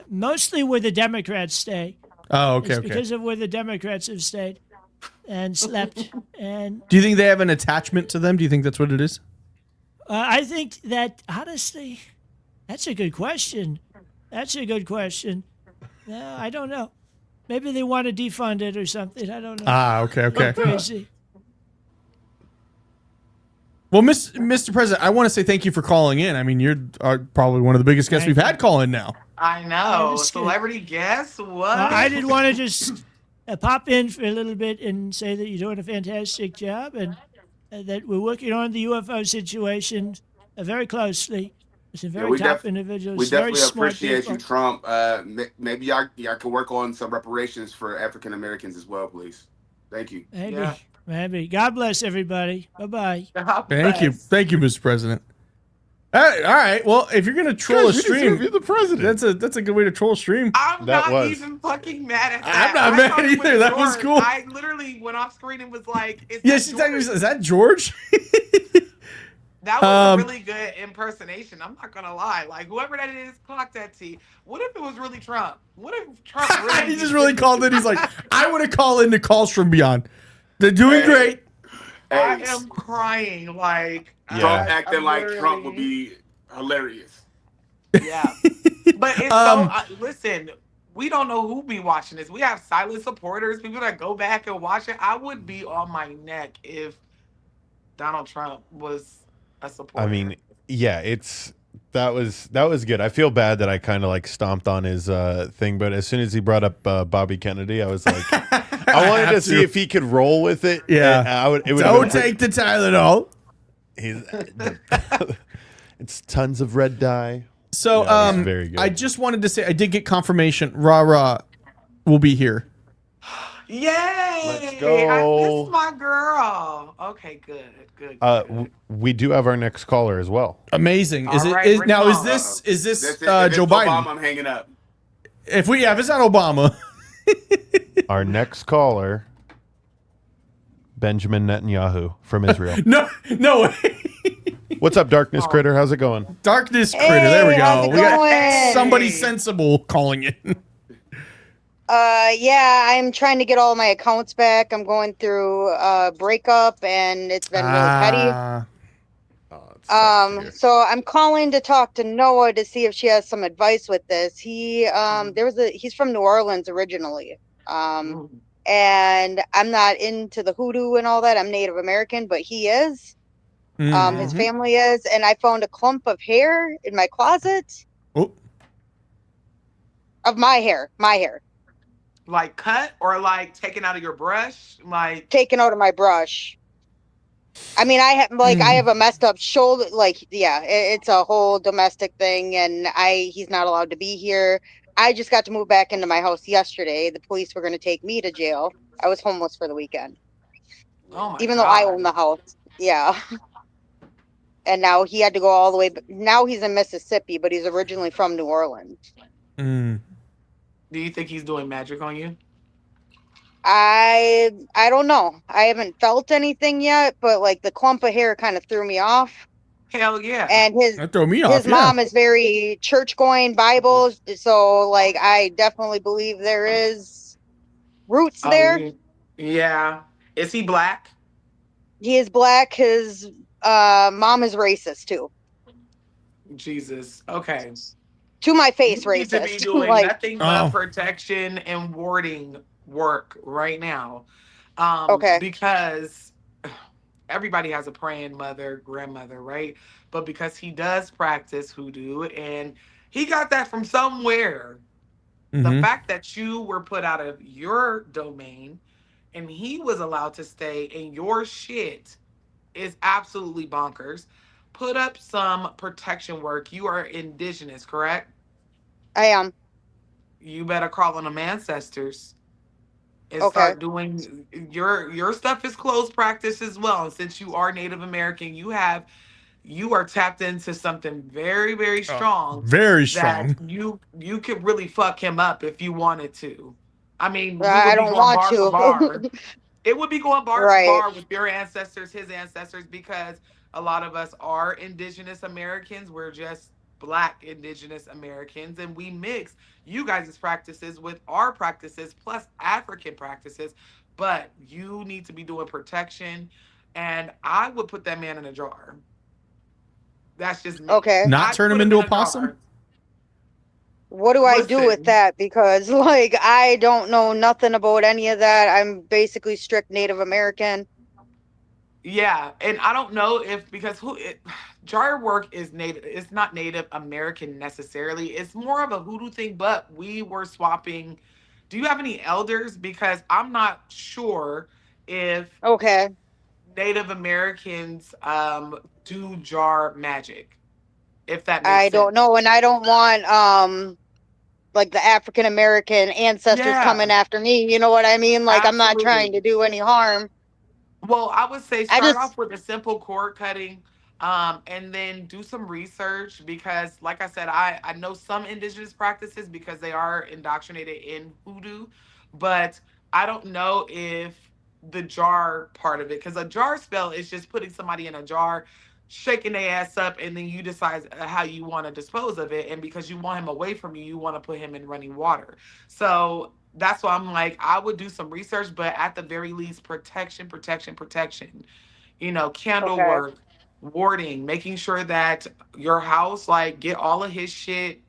mostly where the Democrats stay. Oh, okay, It's okay. because of where the Democrats have stayed and slept. And Do you think they have an attachment to them? Do you think that's what it is? I think that, honestly, that's a good question. No, I don't know. Maybe they want to defund it or something. I don't know. Ah, okay. Crazy. Well, Mr. President, I want to say thank you for calling in. I mean, you're probably one of the biggest guests we've had call in now. I know. Celebrity guest? What? I did want to just pop in for a little bit and say that you're doing a fantastic job, and that we're working on the UFO situation very closely. Some very top individuals. We very definitely smart appreciate people. you, Trump. Maybe y'all can work on some reparations for African Americans as well, please. Thank you. Maybe. God bless everybody. Bye-bye. Thank you, Mr. President. All right. Well, if you're gonna troll a stream, you're the president. That's a good way to troll a stream. I'm not even fucking mad at that. I'm not mad either. That was cool. I literally went off screen and was like, She texted me, is that George? That was a really good impersonation. I'm not gonna lie. Like, whoever that is, clock that T. What if it was really Trump? What if Trump really? He just really called in. He's like, I want to call into Calls from Beyond. They're doing great. I am crying. Like, Trump acting like Trump would be hilarious. Yeah, but it's so. Listen, we don't know who be watching this. We have silent supporters, people that go back and watch it. I would be on my neck if Donald Trump was a supporter. I mean, yeah, that was good. I feel bad that I kind of like stomped on his thing, but as soon as he brought up Bobby Kennedy, I was like, I wanted to see if he could roll with it. Yeah, don't take the Tylenol. It's tons of red dye. So, very good. I just wanted to say I did get confirmation. Rah will be here. Yay! Let's go. I miss my girl. Okay, good. We do have our next caller as well. Amazing. Is this Joe Biden? I'm hanging up. If it's not Obama. Our next caller, Benjamin Netanyahu from Israel. No way. What's up, Darkness Critter? How's it going? Darkness Critter. There we go. We got somebody sensible calling in. Yeah, I'm trying to get all my accounts back. I'm going through a breakup, and it's been really petty. So I'm calling to talk to Noah to see if she has some advice with this. He's from New Orleans originally. And I'm not into the hoodoo and all that. I'm Native American, but he is. His family is, and I found a clump of hair in my closet. Oh. Of my hair. Like cut or like taken out of your brush? Like taken out of my brush. I mean, I have a messed up shoulder. Like, yeah, it's a whole domestic thing, and he's not allowed to be here. I just got to move back into my house yesterday. The police were going to take me to jail. I was homeless for the weekend. Oh my Even though I own the house. Yeah. And now he had to go all the way. Now he's in Mississippi, but he's originally from New Orleans. Do you think he's doing magic on you? I don't know. I haven't felt anything yet, but like the clump of hair kind of threw me off. Hell yeah. And That throw me his off. Yeah. mom is very church going Bible, so like I definitely believe there is roots Oh, there. yeah. Is he black? He is black. His mom is racist too. Jesus. Okay. To my face, You need to be racist. doing Like, nothing but Oh. protection and warding work right now. okay, Because everybody has a praying mother, grandmother, right? But because he does practice hoodoo and he got that from somewhere, the Mm-hmm. fact that you were put out of your domain and he was allowed to stay in your shit is absolutely bonkers. Put up some protection work. You are indigenous, correct? I am. You better call on them ancestors and Okay, start doing your stuff is closed practice as well. And since you are Native American, you are tapped into something very, very strong Very that strong. you could really fuck him up if you wanted to. I mean, we I would be don't going want bar for to. bar. It would be going bar for Right. bar with your ancestors, his ancestors, because a lot of us are indigenous Americans. We're just black indigenous Americans, and we mix you guys' practices with our practices plus African practices. But you need to be doing protection, and I would put that man in a jar. That's just me. Okay. Not I'd turn put him him into in a a jar. possum. What do I do with Listen, that? Because like I don't know nothing about any of that. I'm basically strict Native American. yeah, and I don't know if because jar work is native. It's not Native American necessarily. It's more of a hoodoo thing. But we were swapping. Do you have any elders? Because I'm not sure if Okay. Native Americans do jar magic. If that makes I sense. don't know, and I don't want like the African American ancestors coming Yeah, after me. You know what I mean? Like I'm not trying absolutely. to do any harm. Well, I would say I start just off with a simple cord cutting, and then do some research because, like I said, I know some indigenous practices because they are indoctrinated in hoodoo, but I don't know if the jar part of it, because a jar spell is just putting somebody in a jar, shaking their ass up, and then you decide how you want to dispose of it. And because you want him away from you, you want to put him in running water. So that's why I'm like, I would do some research, but at the very least, protection, protection, protection. Candle okay. work, warding, making sure that your house, like, get all of his shit.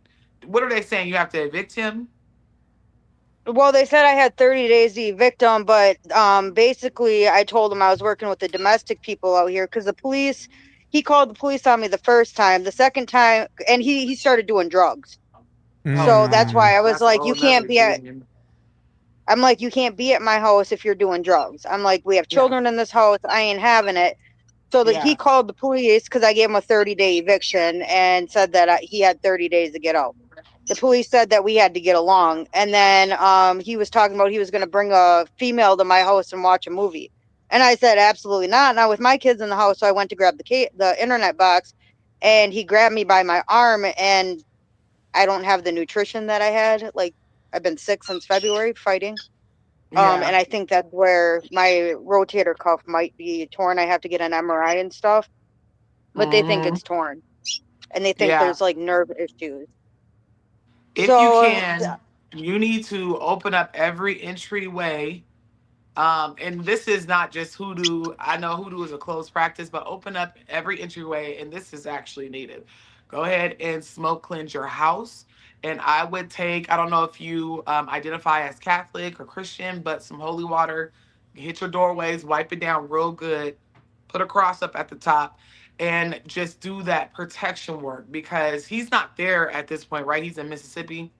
What are they saying? You have to evict him? Well, they said I had 30 days to evict them, but basically I told them I was working with the domestic people out here because the police. He called the police on me the first time. The second time, and he started doing drugs. Oh So God, that's Mm. why I was that's a like, whole nother thing. I'm like, you can't be at my house if you're doing drugs. I'm like, we have Yeah, children in this house. I ain't having it. So that he yeah. called the police because I gave him a 30-day eviction and said that he had 30 days to get out. The police said that we had to get along. And then he was talking about he was going to bring a female to my house and watch a movie. And I said, absolutely not. Now with my kids in the house, so I went to grab the internet box, and he grabbed me by my arm, and I don't have the nutrition that I had. Like I've been sick since February fighting. Yeah. And I think that's where my rotator cuff might be torn. I have to get an MRI and stuff, but they think Hmm. it's torn, and they think Yeah. there's like nerve issues. If you So, can, you need to open up every entryway. And this is not just hoodoo. I know hoodoo is a closed practice, but open up every entryway, and this is actually native. Go ahead and smoke cleanse your house. And I would take, I don't know if you identify as Catholic or Christian, but some holy water, hit your doorways, wipe it down real good, put a cross up at the top, and just do that protection work because he's not there at this point, right? He's in Mississippi.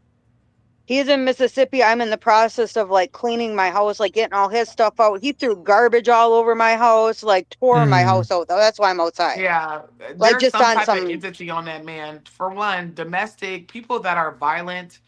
he's in Mississippi. I'm in the process of like cleaning my house, like getting all his stuff out. He threw garbage all over my house, like tore my Mm. house out. Though that's why I'm outside, Yeah, like there's just some on type of some. entity on that man. For one, domestic people that are violent,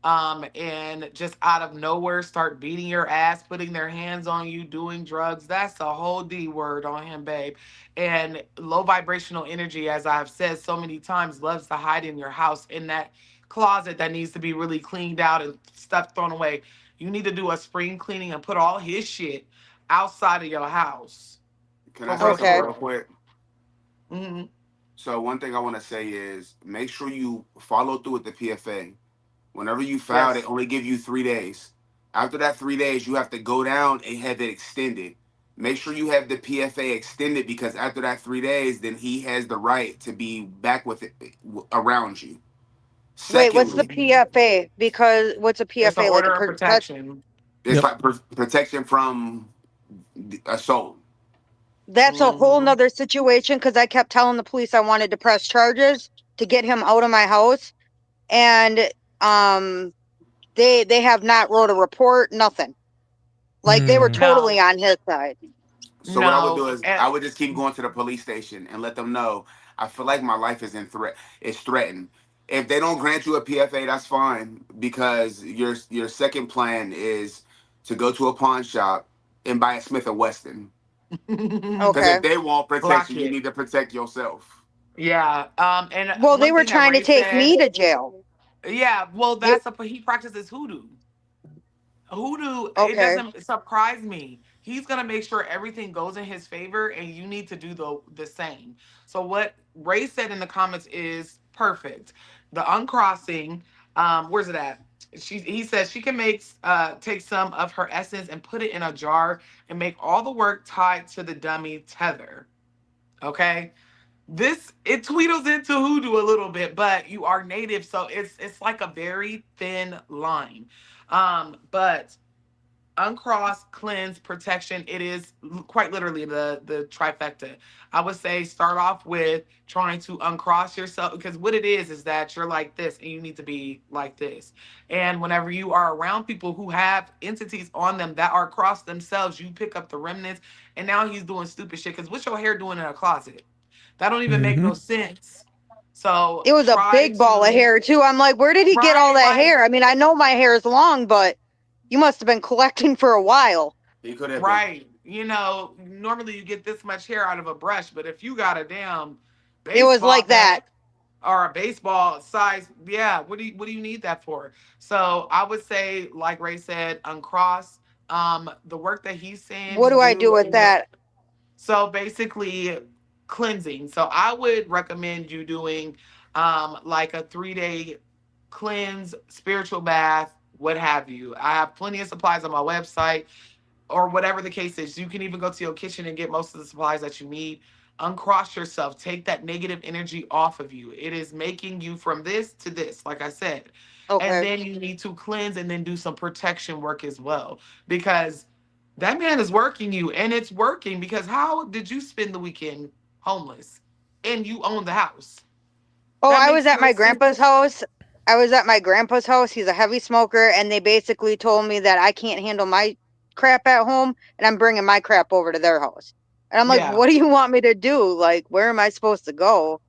and just out of nowhere start beating your ass, putting their hands on you, doing drugs. That's the whole D word on him, babe. And low vibrational energy, as I've said so many times, loves to hide in your house in that closet that needs to be really cleaned out and stuff thrown away. You need to do a spring cleaning and put all his shit outside of your house. Can I For say real, something Okay. for real real. quick? Hmm. So one thing I want to say is make sure you follow through with the PFA. Whenever you file, they Yes. only give you 3 days. After that 3 days, you have to go down and have it extended. Make sure you have the PFA extended because after that 3 days, then he has the right to be back with it around you. Wait, what's the Secondly, PFA? Because what's a It's an PFA like a order of protection. it's Yep. like protection from assault. That's a whole Hmm. nother situation because I kept telling the police I wanted to press charges to get him out of my house, and um, they have not wrote a report, nothing. Like they were Mm. totally No, on his side. So what I would do no. is I would just keep going to the police station and let them know I feel like my life is in threat. It's threatened. If they don't grant you a PFA, that's fine because your second plan is to go to a pawn shop and buy a Smith and Wesson. Because Okay. if they won't protect you, Block you it. need to protect yourself. Yeah. And Well, they one were thing that trying to Ray take said, me to jail. yeah, well, You he practices hoodoo. Hoodoo, it okay? doesn't surprise me. He's gonna make sure everything goes in his favor, and you need to do the same. So what Ray said in the comments is perfect. The uncrossing, where's it at? He says she can take some of her essence and put it in a jar and make all the work tied to the dummy tether. Okay, this it tweedles into hoodoo a little bit, but you are native, so it's like a very thin line. But uncross, cleanse, protection, it is quite literally the trifecta. I would say start off with trying to uncross yourself because what it is that you're like this and you need to be like this. And whenever you are around people who have entities on them that are crossed themselves, you pick up the remnants. And now he's doing stupid shit because what's your hair doing in a closet? That don't even make Mm-hmm. no sense. So It was a try big ball of to hair too. I'm like, where did he get all right, that like hair? I mean, I know my hair is long, but you must have been collecting for a while. He could have been. right. Normally you get this much hair out of a brush, but if you got a damn It was baseball like that. bat or a baseball size, yeah, what do you need that for? So I would say, like Ray said, uncross. The work that he's saying What to do I do do with that? so basically cleansing. So I would recommend you doing like a 3 day cleanse, spiritual bath, what have you. I have plenty of supplies on my website or whatever the case is. You can even go to your kitchen and get most of the supplies that you need. Uncross yourself. Take that negative energy off of you. It is making you from this to this, like I said. And Okay. then you need to cleanse and then do some protection work as well. Because that man is working you and it's working because how did you spend the weekend homeless and you own the house? Oh, That I was makes at no my grandpa's sense. house. I was at my grandpa's house. He's a heavy smoker, and they basically told me that I can't handle my crap at home, and I'm bringing my crap over to their house. And I'm like, Yeah. what do you want me to do? Like, where am I supposed to go?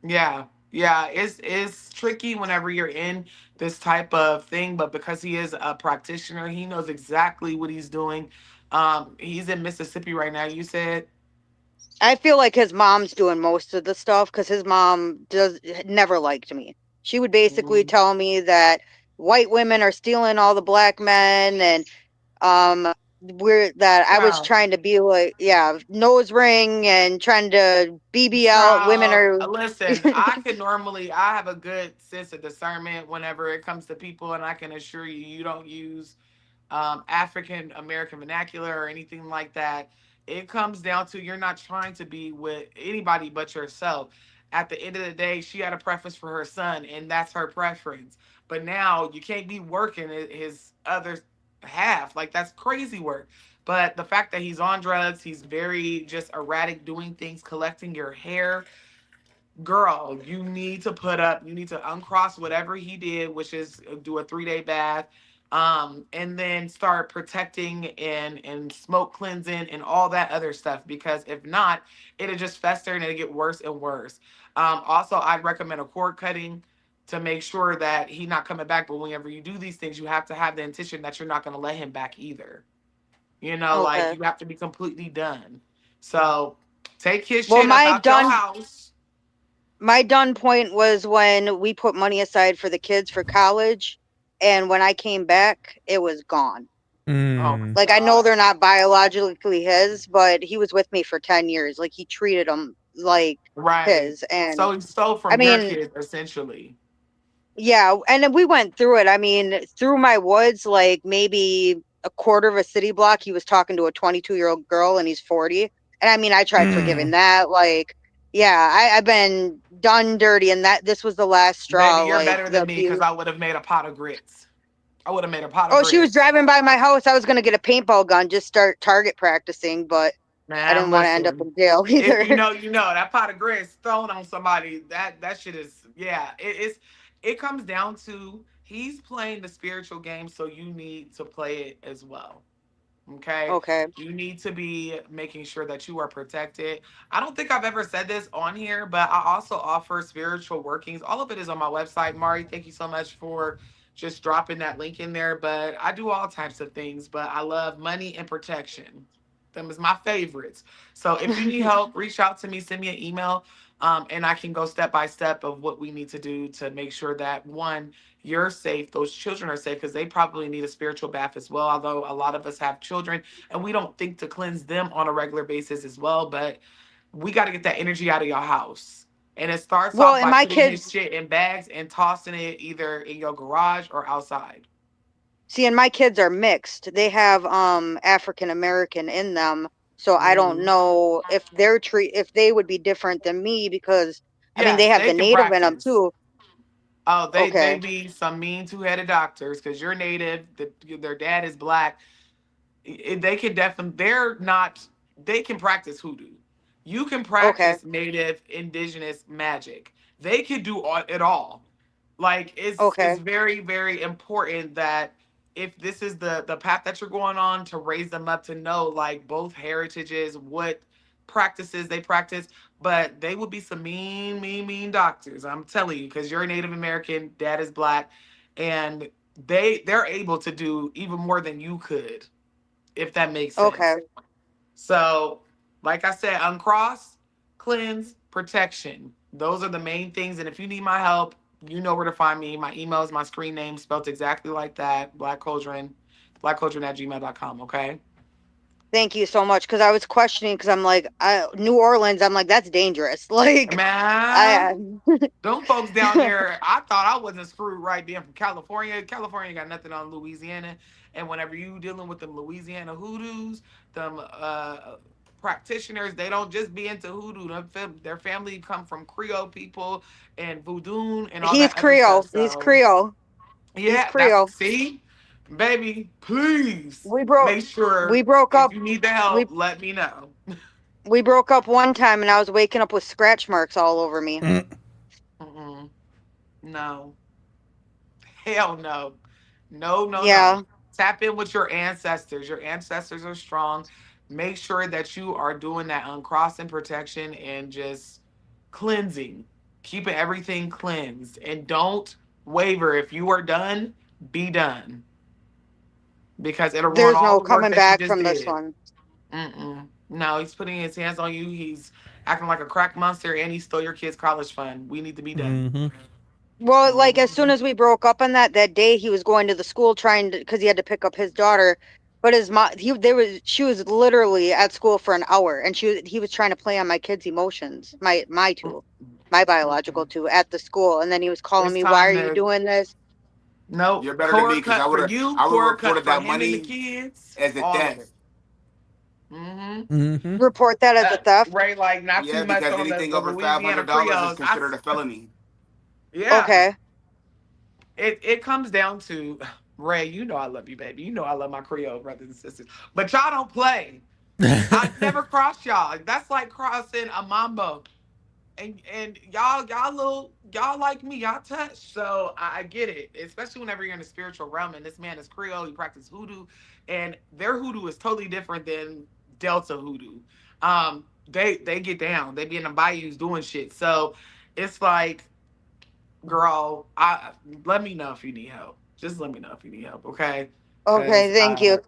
Yeah, yeah, it's tricky whenever you're in this type of thing, but because he is a practitioner, he knows exactly what he's doing. He's in Mississippi right now. You said, I feel like his mom's doing most of the stuff because his mom never liked me. She would basically mm, tell me that white women are stealing all the black men, and we're that I was child, trying to be like, yeah, nose ring and trying to BBL. Women child. are Listen, I have a good sense of discernment whenever it comes to people, and I can assure you, you don't use African American vernacular or anything like that. It comes down to you're not trying to be with anybody but yourself. At the end of the day, she had a preference for her son, and that's her preference. But now you can't be working his other half. Like, that's crazy work. But the fact that he's on drugs, he's very just erratic, doing things, collecting your hair, girl, you need to uncross whatever he did, which is do a 3 day bath, and then start protecting and smoke cleansing and all that other stuff. Because if not, it'll just fester and it'll get worse and worse. Also, I'd recommend a cord cutting to make sure that he's not coming back. But whenever you do these things, you have to have the intention that you're not going to let him back either. Like okay. you have to be completely done. So take his Well, shit up out your house. my done point was when we put money aside for the kids for college. and when I came back, it was gone. Mm. Like, I know they're not biologically his, but he was with me for 10 years. Like, he treated them like Right. his. And So he stole I from your mean, kids, essentially. yeah, and then we went through it. I mean, through my woods, like maybe a quarter of a city block, he was talking to a 22-year-old girl, and he's 40. And I mean, I tried forgiving that. Like, yeah, I've been done dirty, and this was the last Baby, straw. you're Like, better the than me because abuse. I would have made a pot of grits. I would have made a pot of Oh, she was grits. driving by my house. I was gonna get a paintball gun, just start target practicing, but I Man, didn't want to end up listen. in jail If either. you know that pot of grits thrown on somebody, that shit is yeah. It comes down to he's playing the spiritual game, so you need to play it as well. Okay. Okay. You need to be making sure that you are protected. I don't think I've ever said this on here, but I also offer spiritual workings. All of it is on my website. Mari, thank you so much for just dropping that link in there. But I do all types of things, but I love money and protection. Them is my favorites. So if you need help, reach out to me, send me an email, and I can go step by step of what we need to do to make sure that one, you're safe, those children are safe, because they probably need a spiritual bath as well. Although a lot of us have children and we don't think to cleanse them on a regular basis as well, but we got to get that energy out of your house. And it starts Well, off and by my putting his kids, shit in bags and tossing it either in your garage or outside. see, and my kids are mixed. They have African American in them, so I don't Mhm. know if if they would be different than me, because I mean they Yes, have they the can native in them practice. too. Oh, they Okay. be some mean two-headed doctors because you're native. Their dad is black. They can definitely. They're not. They can practice hoodoo. You can Okay. practice native indigenous magic. They can do it all. Like it's Okay. very important that if this is the path that you're going on, to raise them up to know like both heritages, what practices they practice. But they would be some mean doctors, I'm telling you, because you're a Native American, dad is black, and they're able to do even more than you could, if that makes Okay. sense. So, like I said, uncross, cleanse, protection. Those are the main things. And if you need my help, you know where to find me. My email is my screen name spelled exactly like that. Blackcauldron at gmail.com. Okay. Thank you so much, because I was questioning, because I'm like, New Orleans. I'm like, that's dangerous. Like, I. Man, them folks down there, I thought I wasn't screwed right being from California. California got nothing on Louisiana. And whenever you dealing with them Louisiana hoodoos, them practitioners, they don't just be into hoodoo. Their family come from Creole people and voodoo and all He's that other stuff. Creole. He's So Creole. He's yeah, that's Creole. see, baby, please We broke. make sure We broke if up. you need the We help, let me know. we broke up one time, and I was waking up with scratch marks all over me. Mm-mm. No. Hell no. No. Yeah. Tap in with your ancestors. Your ancestors are strong. Make sure that you are doing that uncrossing protection and just cleansing, keeping everything cleansed. And don't waver. If you are done, be done because it'll ruin There's all no the work coming that you back just from this did. one. Mm-mm. No, he's putting his hands on you. He's acting like a crack monster and he stole your kid's college fund. We need to be done. Mm-hmm. Well, like, as soon Mhm. as we broke up on that day, he was going to the school trying to, because he had to pick up his daughter. But his mom, she was literally at school for an hour, and he was trying to play on my kids' emotions, my two, my biological Mm-mm. two, at the school. And then he was calling It's me, "Why are time you to doing this?" nope. You're better than me, Core because cut for you, I would have core cut reported for that him and the money kids. as a All of theft. it. Mm-hmm. Mm-hmm. Report that as a theft. Ray, like not too Yeah, much because on anything the over five Louisiana hundred dollars is Creoles. considered a felony. Yeah, Okay. it comes down to Ray. You know I love you, baby. You know I love my Creole brothers and sisters. But y'all don't play. I never cross y'all. That's like crossing a mambo. And y'all like me, y'all touch. So I get it, especially whenever you're in the spiritual realm. And this man is Creole, he practices hoodoo, and their hoodoo is totally different than Delta hoodoo. They get down, they be in the bayous doing shit. So it's like, girl, I let me know if you need help. Just let me know if you need help, okay? Because Okay, thank you.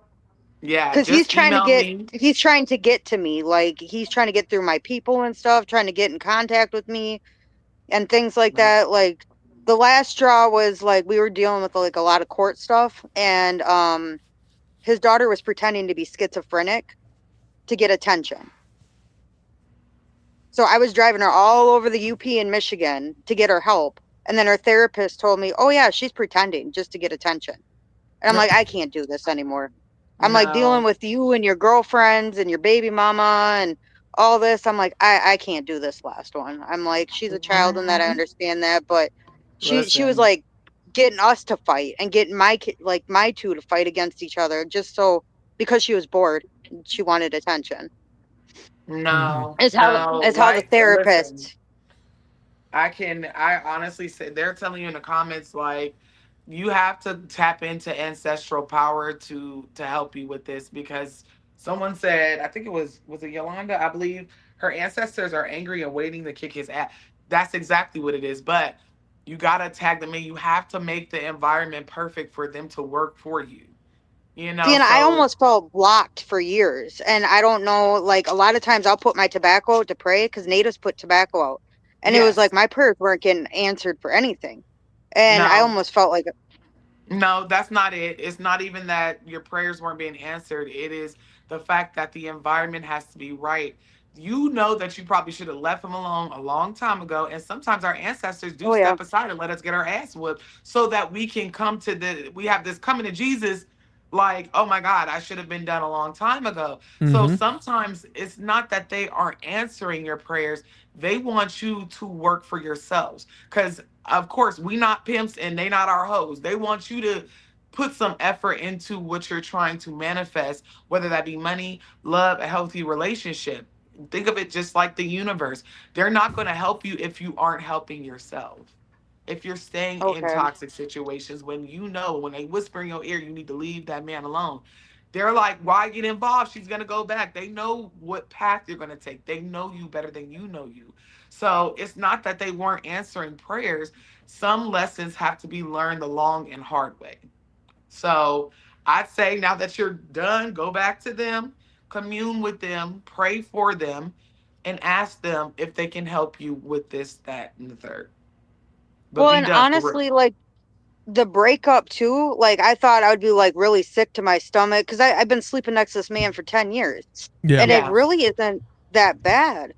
yeah, Because just email me. he's trying to get to me. Like, he's trying to get through my people and stuff, trying to get in contact with me and things like that. Like, the last straw was like we were dealing with like a lot of court stuff, and his daughter was pretending to be schizophrenic to get attention. So I was driving her all over the UP in Michigan to get her help, and then her therapist told me, "Oh yeah, she's pretending just to get attention." And I'm like, I can't do this anymore. I'm like dealing No. with you and your girlfriends and your baby mama and all this. I'm like, I can't do this last one. I'm like, she's a child and that I Mhm. understand that, but she was Listen. like getting us to fight and getting my two to fight against each other just so because she was bored. She wanted attention. No, Is no. how the Like, listen. therapist. I honestly say they're telling you in the comments like you have to tap into ancestral power to help you with this because someone said I think it Yolanda, I believe her ancestors are angry and waiting to kick his ass. That's exactly what it is. But you gotta tag them in. You have to make the environment perfect for them to work for you. You See, know, and I so almost felt blocked for years. And I don't know, like a lot of times I'll put my tobacco out to pray because natives put tobacco out. And it was like yes. my prayers weren't getting answered for anything. And I No. almost felt like, No, that's not it. It's not even that your prayers weren't being answered. It is the fact that the environment has to be right. You know that you probably should have left them alone a long time ago. And sometimes our ancestors do oh yeah, step aside and let us get our ass whooped so that we can we have this coming to Jesus like, oh my God, I should have been done a long time ago. So Mm-hmm. sometimes it's not that they aren't answering your prayers. They want you to work for yourselves. Because of course, we not pimps and they not our hoes. They want you to put some effort into what you're trying to manifest, whether that be money, love, a healthy relationship. Think of it just like the universe. They're not going to help you if you aren't helping yourself. If you're staying in okay, toxic situations, when you know, when they whisper in your ear, you need to leave that man alone. They're like, why get involved? She's going to go back. They know what path you're going to take. They know you better than you know you. So it's not that they weren't answering prayers. Some lessons have to be learned the long and hard way. So I'd say now that you're done, go back to them, commune with them, pray for them, and ask them if they can help you with this, that, and the third. But well, be and done for real. honestly, like the breakup too, like I thought I would be like really sick to my stomach because I've been sleeping next to this man for 10 years. Yeah. And it Yeah. really isn't that bad.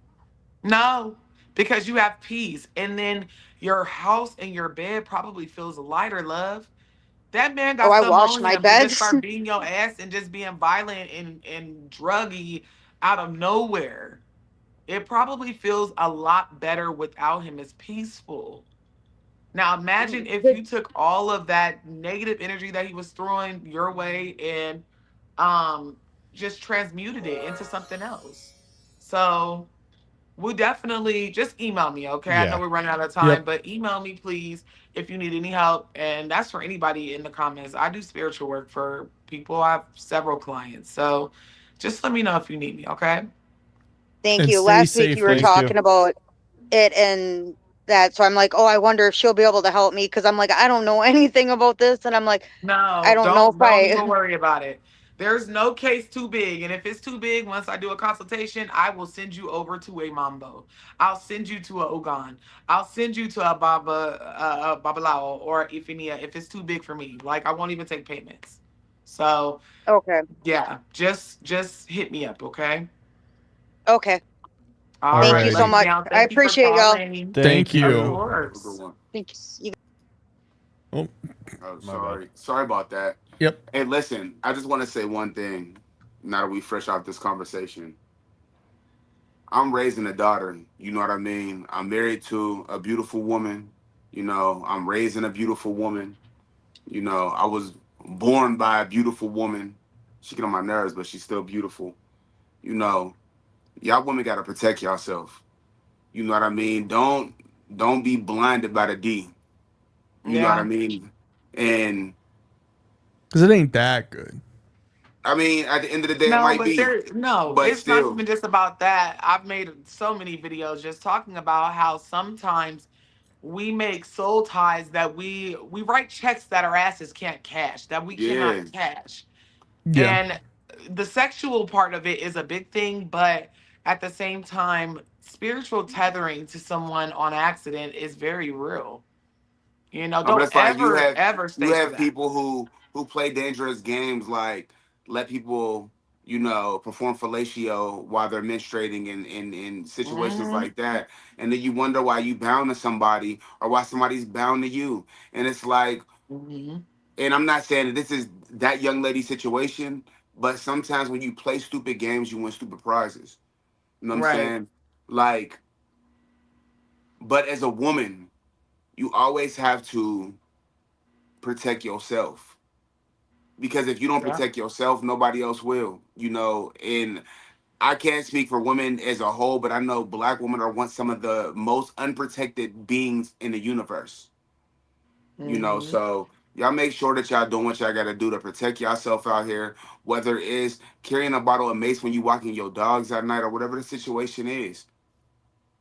No, because you have peace. And then your house and your bed probably feels lighter, love. That man Oh, got I something wash on my him to just beds. start beating your ass and just being violent and druggy out of nowhere. It probably feels a lot better without him. It's peaceful. Now imagine if you took all of that negative energy that he was throwing your way and um just transmuted it into something else. So we definitely just email me, okay? I know Yeah. we're running out of time, Yep. but email me please if you need any help. And that's for anybody in the comments. I do spiritual work for people. I have several clients. So just let me know if you need me, okay? Thank And you. stay Last week you safe, were lady. Thank you. talking about it and that. So I'm like, oh, I wonder if she'll be able to help me because I'm like, I don't know anything about this. And I'm like, I No, don't know if don't I. even worry about it. There's no case too big, and if it's too big, once I do a consultation, I will send you over to a Mambo. I'll send you to a Ogan. I'll send you to a Babalao or Ifinia if it's too big for me. Like I won't even take payments. So Okay. yeah, just hit me up, okay? Okay. All All Thank you right, so love you righty. much. down. I Thank you for appreciate y'all. calling. Thank Thank Of you. you. Have a good course. one. Thank you. Oh, Oh, My bad. sorry about that. yep. Hey, listen, I just want to say one thing. Now that we fresh off this conversation, I'm raising a daughter. You know what I mean? I'm married to a beautiful woman. I'm raising a beautiful woman. I was born by a beautiful woman. She get on my nerves, but she's still beautiful. You know, y'all women gotta protect yourself. You know what I mean? Don't be blinded by the D. You know what I Yeah. mean? And Because it ain't that good. I mean, at the end of the day, it No, might but be, no, but it's not still, even just about that. I've made so many videos just talking about how sometimes we make soul ties that we write checks that our asses can't cash, that we cannot yeah, cash. Yeah. And the sexual part of it is a big thing, but at the same time, spiritual tethering to someone on accident is very real. You know, But don't it's like ever you stay for have that. people who play dangerous games, like let people, perform fellatio while they're menstruating in situations Hmm. like that, and then you wonder why you bound to somebody or why somebody's bound to you, and it's like, Hmm. and I'm not saying that this is that young lady's situation, but sometimes when you play stupid games, you win stupid prizes. You know what I'm Right. saying? Like, but as a woman, you always have to protect yourself, because if you don't Yeah. protect yourself, nobody else will. And I can't speak for women as a whole, but I know black women are some of the most unprotected beings in the universe. Hmm. So y'all make sure that y'all doing what y'all gotta do to protect yourself out here, whether it is carrying a bottle of mace when you walking your dogs at night or whatever the situation is.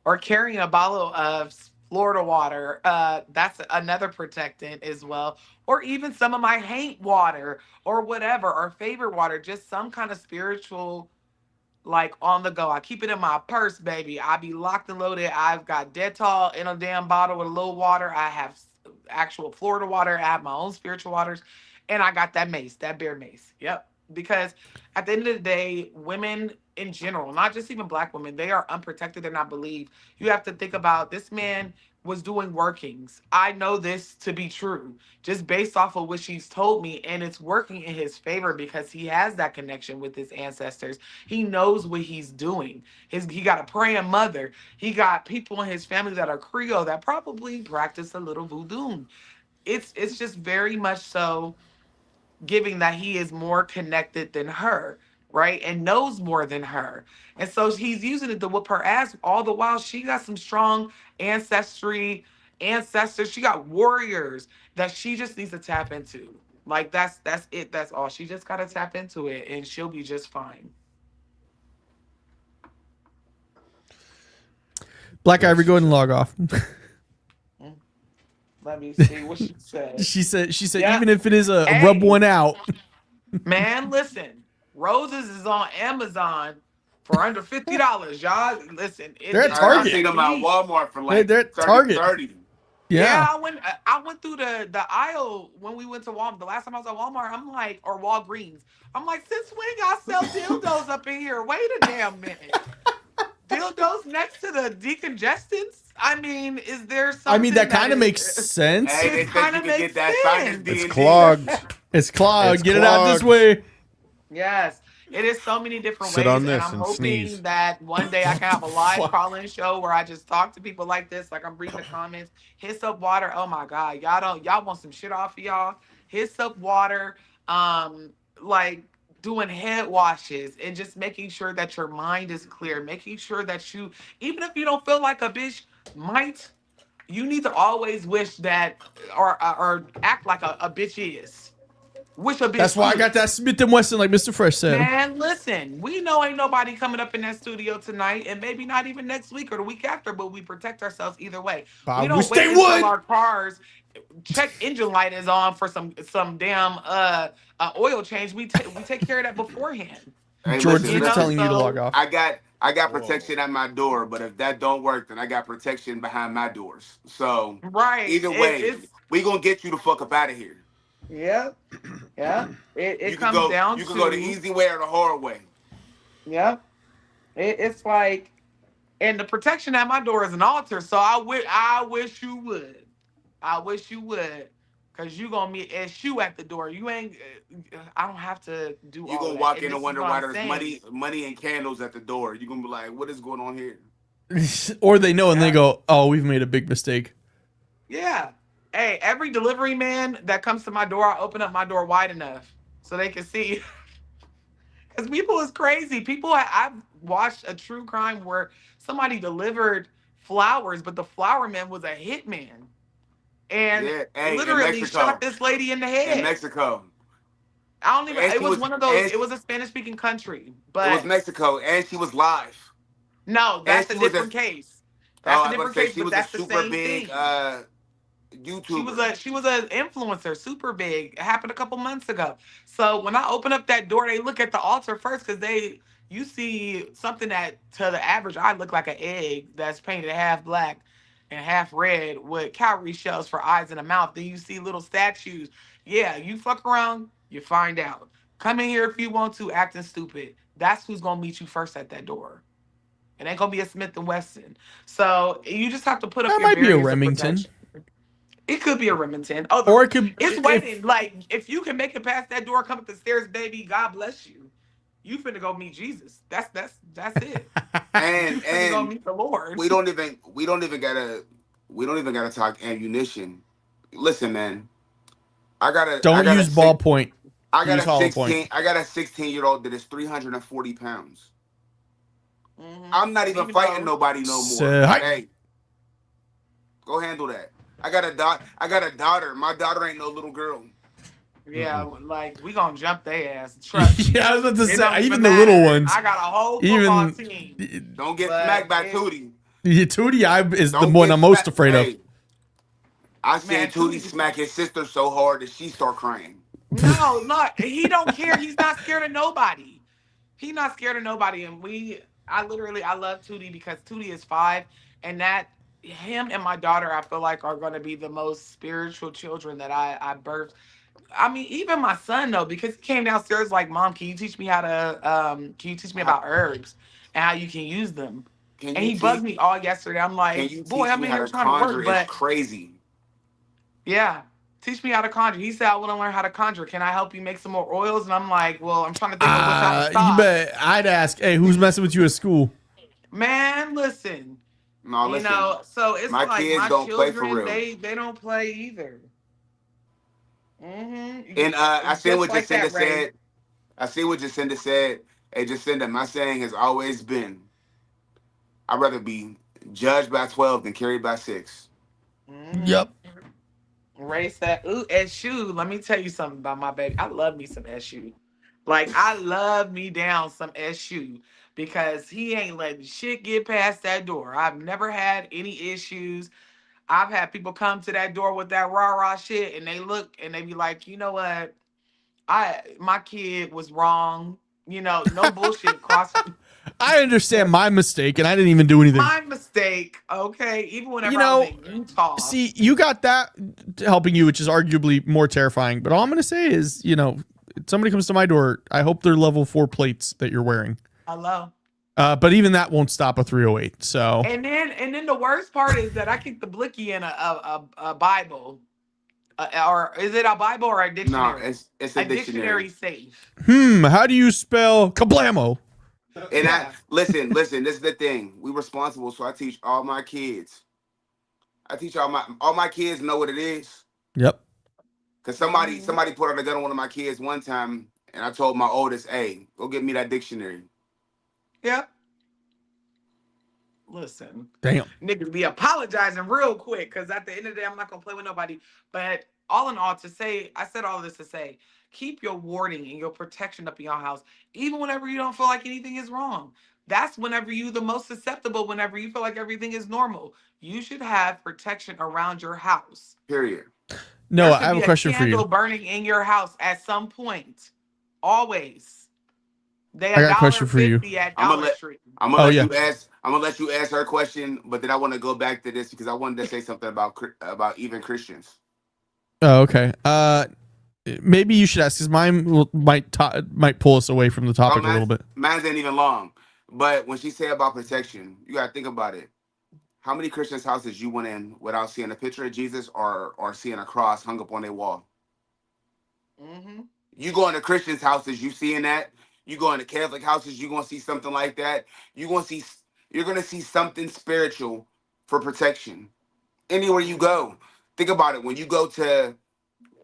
Or carrying a bottle of Florida water. That's another protectant as well. Or even some of my hate water or whatever, or favorite water, just some kind of spiritual, like on the go. I keep it in my purse, baby. I be locked and loaded. I've got Dettol in a damn bottle with a little water. I have actual Florida water. I have my own spiritual waters. And I got that mace, that bear mace. Yep. Because at the end of the day, women in general, not just even black women, they are unprotected. They're not believed. You have to think about this man was doing workings. I know this to be true just based off of what she's told me. And it's working in his favor because he has that connection with his ancestors. He knows what he's doing. He got a praying mother. He got people in his family that are Creole that probably practice a little voodoo. It's just very much so giving that he is more connected than her, right? And knows more than her. And so he's using it to whoop her ass all the while she got some strong ancestors. She got warriors that she just needs to tap into. Like that's it. That's all. She just gotta tap into it and she'll be just fine. Black Yes, Ivory, go ahead and log off. Let me see what she said. She said Yeah. even if it is a rub Hey, one out. man, listen. Roses is on Amazon for under $50. Y'all, listen. They're at I Target. seen them at Walmart for They're, like they're at 30, Target. 30. Yeah. Yeah, I went through the aisle when we went to Walmart. The last time I was at Walmart, I'm like, or Walgreens. I'm like, since when y'all sell dildos up in here? Wait a damn minute. Dildos next to the decongestants? I mean, is there I mean, something that that kind of is makes sense. Hey, it they said kind you of could makes get that sinus sense. It's D and clogged. D. It's clogged. It's Get it out this clogged. way. Yes, it is so many different Sit on ways, and this I'm and sneeze. hoping that one day I can have a live Fuck. call-in show where I just talk to people like this, like I'm reading the comments. Hit soap water. Oh my God, y'all want some shit off of y'all? Hit soap water. Like doing head washes and just making sure that your mind is clear, making sure that you, even if you don't feel like a bitch might, you need to always wish that or act like a bitch is. Wish a That's bitch why I got could. that Smith and Wesson, like Mr. Fresh said. Man, listen, we know ain't nobody coming up in that studio tonight, and maybe not even next week or the week after, but we protect ourselves either way. I We don't wish they wait until would. our cars check engine light is on for some damn oil change. We take care of that beforehand. Hey, George listen, You Vick's know, telling listen. you to log so off. I got Whoa. protection at my door, but if that don't work, then I got protection behind my doors. So right. either way, It's we gonna get you the fuck up out of here. yeah, yeah. It You could comes go down you could go the to easy way or the hard way. yeah. It's like, and the protection at my door is an altar. So I wish you would. I wish you would. Cause you gonna meet issue at the door. You ain't. I don't have to do You all gonna of that. walk And in and this is wonder what why I'm there's saying. money and candles at the door. You gonna be like, what is going on here? Or they know and they Yeah. go, oh, we've made a big mistake. Yeah. Hey, every delivery man that comes to my door, I open up my door wide enough so they can see. Because people is crazy. I've watched a true crime where somebody delivered flowers, but the flower man was a hitman and Yeah, hey, in literally shot Mexico. this lady in the In head. Mexico. I don't even. And It she was was one of those. and It was a Spanish speaking country, it was but Mexico and she was live. no, And that's a she was a different case. oh, That's I a was about to different say case, she but was a that's the super same big thing. YouTuber. She was an influencer, super big. It happened a couple months ago. So when I open up that door, they look at the altar first because you see something that to the average eye look like an egg that's painted half black. and half red with cowrie shells for eyes and a mouth. Then you see little statues. Yeah, you fuck around, you find out. Come in here if you want to, acting stupid. That's who's gonna meet you first at that door. It ain't gonna be a Smith and Wesson. So you just have to put up That your might be a barriers of Remington. protection. It could be a Remington. Oh, Or it could it's if waiting. Like if you can make it past that door, come up the stairs, baby. God bless you. You finna go meet Jesus. That's it. You finna go And meet the Lord. we don't even gotta talk ammunition. Listen, man, I don't got a use six ballpoint. I got Use a hollow point. 16-year-old that is 340 pounds. Mhm. I'm not And even even fighting though, nobody no more. So, Hey, go handle that. I got a daughter. My daughter ain't no little girl. yeah, like we gonna jump their ass. Trust me. yeah, I was about to It don't say, even even the little matter. ones, I got a whole football even team, Don't get but smacked by it, Tootie. Tootie is the Don't one get I'm most smacked. afraid of. Hey, I seen man, Tootie Tootie. smack his sister so hard that she start crying. No, no, he don't care. He's not scared of nobody. He's not scared of nobody. And I love Tootie because Tootie is 5, and that him and my daughter, I feel like are going to be the most spiritual children that I birthed. I mean, even my son though, because he came downstairs like, "Mom, can you teach me can you teach me How, about herbs and how you can use them?" can And you he bugged teach? me all yesterday. I'm Can like, you "Boy, teach I'm me in how here to trying to conjure? work, It's but crazy. yeah, teach me how to conjure." He said, "I want to learn how to conjure. Can I help you make some more oils?" And I'm like, "Well, I'm trying to think of what's out of You stock." bet. I'd ask, hey, who's messing with you at school? Man, listen, No, listen. so it's My like kids my don't play for children, real. they don't play either. And I It's see just what like Jacinda that, Ray. said. I see what Jacinda said. Hey, Jacinda, my saying has always been, I'd rather be judged by 12 than carried by 6. Mm-hmm. Yep. Ray said, "Ooh, SU. Let me tell you something about my baby. I love me some SU. Like I love me down some SU because he ain't letting shit get past that door. I've never had any issues. I've had people come to that door with that rah rah shit, and they look and they be like, you know what? My kid was wrong. No bullshit. Cross I understand my mistake, and I didn't even do anything. my mistake. Okay, even You whenever I was know, in Utah. see, you got that helping you, which is arguably more terrifying. But all I'm going to say is, if somebody comes to my door, I hope they're level 4 plates that you're wearing. Hello. But even that won't stop a 308. So, And then the worst part is that I keep the blicky in a Bible, or is it a Bible or a No, dictionary? it's a A dictionary. dictionary safe. how do you spell kablamo? And I Yeah. listen, this is the thing. We responsible, so I teach all my kids. I teach all my kids know what it is. Yep. Cause Hmm. somebody put out a gun on one of my kids one time, and I told my oldest, "Hey, go get me that dictionary." Yep. Listen, Damn. niggas be apologizing real quick because at the end of the day, I'm not gonna play with nobody. But all in all, I said all this to say, keep your warding and your protection up in your house, even whenever you don't feel like anything is wrong. That's whenever you the most susceptible. Whenever you feel like everything is normal, you should have protection around your house. Period. No, There I should have be a a question for you. candle burning in your house at some point. Always. They I a got a dollar question for you. fifty at I'm gonna Dollar let Tree. Oh, yeah. I'm gonna let you ask her question, but then I want to go back to this because I wanted to say something about even Christians. Oh, okay. Maybe you should ask because might pull us away from the Oh, topic a little bit. mine's ain't even long. But when she said about protection, you gotta think about it. How many Christians' houses you went in without seeing a picture of Jesus or seeing a cross hung up on their wall? Hmm. You go into Christians' houses, you seeing that. You go into Catholic houses, you gonna see something like that. You gonna see you're gonna see something spiritual for protection. Anywhere you go, think about it. When you go to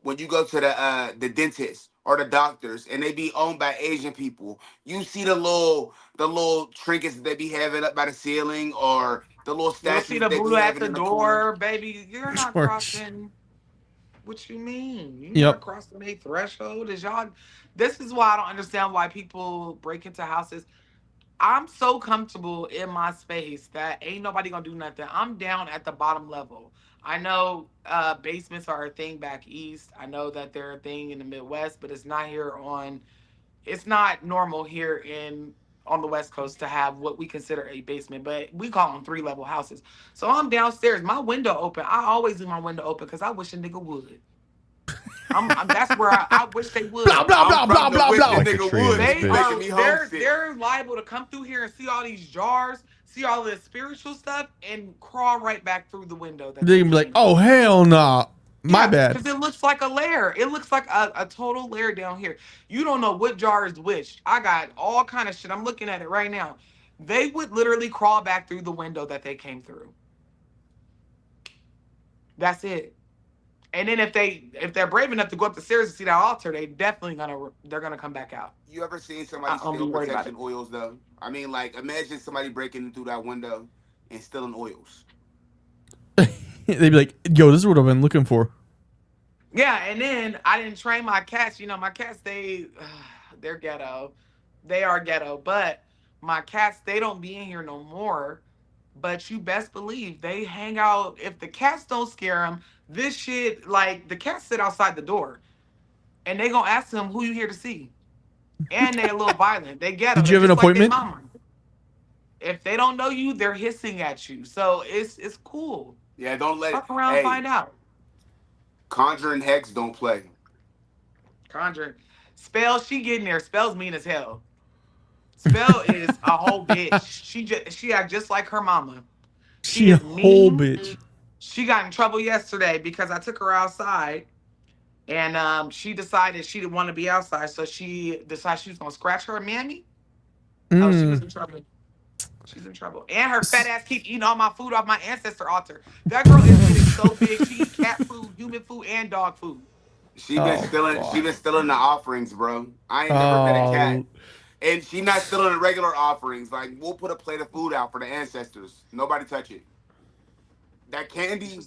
the dentist or the doctors and they be owned by Asian people, you see the little trinkets that they be having up by the ceiling or the little You'll see statues the they be Buddha at having the in the corner. door, baby. You're not George. crossing. What you mean? You're not Yep. crossing a threshold. Is y'all? This is why I don't understand why people break into houses. I'm so comfortable in my space that ain't nobody gonna do nothing. I'm down at the bottom level. I know basements are a thing back east. I know that they're a thing in the Midwest, but it's not normal here in on the West Coast to have what we consider a basement, but we call them 3-level houses. So I'm downstairs, my window open. I always leave my window open because I wish a nigga would. That's where I wish they would. Blah, blah, blah, I'm blah, from the blah, wish blah. a Like a nigga tree in would. this They bitch. are Making me homesick. they're liable to come through here and see all these jars, see all this spiritual stuff, and crawl right back through the window. They can be like, oh, hell nah. My bad. Because it looks like a lair. It looks like a total lair down here. You don't know what jar is which. I got all kind of shit. I'm looking at it right now. They would literally crawl back through the window that they came through. That's it. And then if they're brave enough to go up the stairs and see that altar, they're gonna come back out. You ever seen somebody I'll be steal worried about protection oils though? I mean, like, imagine somebody breaking through that window and stealing oils. They'd be like, yo, this is what I've been looking for. Yeah, and then I didn't train my cats. You know, my cats, they're ghetto. They are ghetto. But my cats, they don't be in here no more. But you best believe they hang out. If the cats don't scare them, this shit, like, the cats sit outside the door. And they gonna ask them, who you here to see? And they're a little violent. They ghetto. Did you have an appointment? Like mama. If they don't know you, they're hissing at you. So it's cool. Yeah, don't let Fuck around and find out. Conjuring Hex don't play. Conjuring. Spell, she getting there. Spell's mean as hell. Spell is a whole bitch. She act just like her mama. She a is whole mean. bitch. She got in trouble yesterday because I took her outside and she decided she didn't want to be outside. So she decided she was going to scratch her mammy. Oh, she was in trouble. She's in trouble. And her fat ass keep eating all my food off my ancestor altar. That girl is getting so big. She eats cat food, human food, and dog food. She been stealing the offerings, bro. I ain't never met a cat. And she not stealing the regular offerings. Like, we'll put a plate of food out for the ancestors. Nobody touch it. That candy.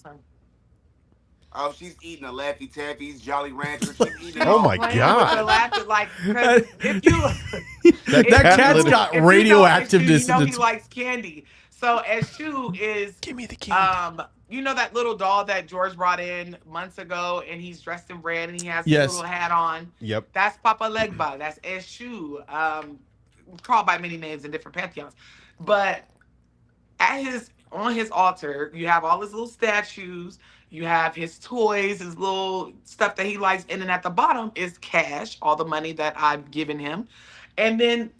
Oh, she's eating a Laffy Taffy's, Jolly Rancher. She's eating. Oh my God. Like, if you That cat's got radioactiveness. You know he likes candy. So Eshu is Give me the candy. you know that little doll that George brought in months ago, and he's dressed in red and he has his little hat on. Yep. That's Papa Legba. That's Eshu. Called by many names in different pantheons. But on his altar, you have all his little statues. You have his toys, his little stuff that he likes. And then at the bottom is cash, all the money that I've given him. And then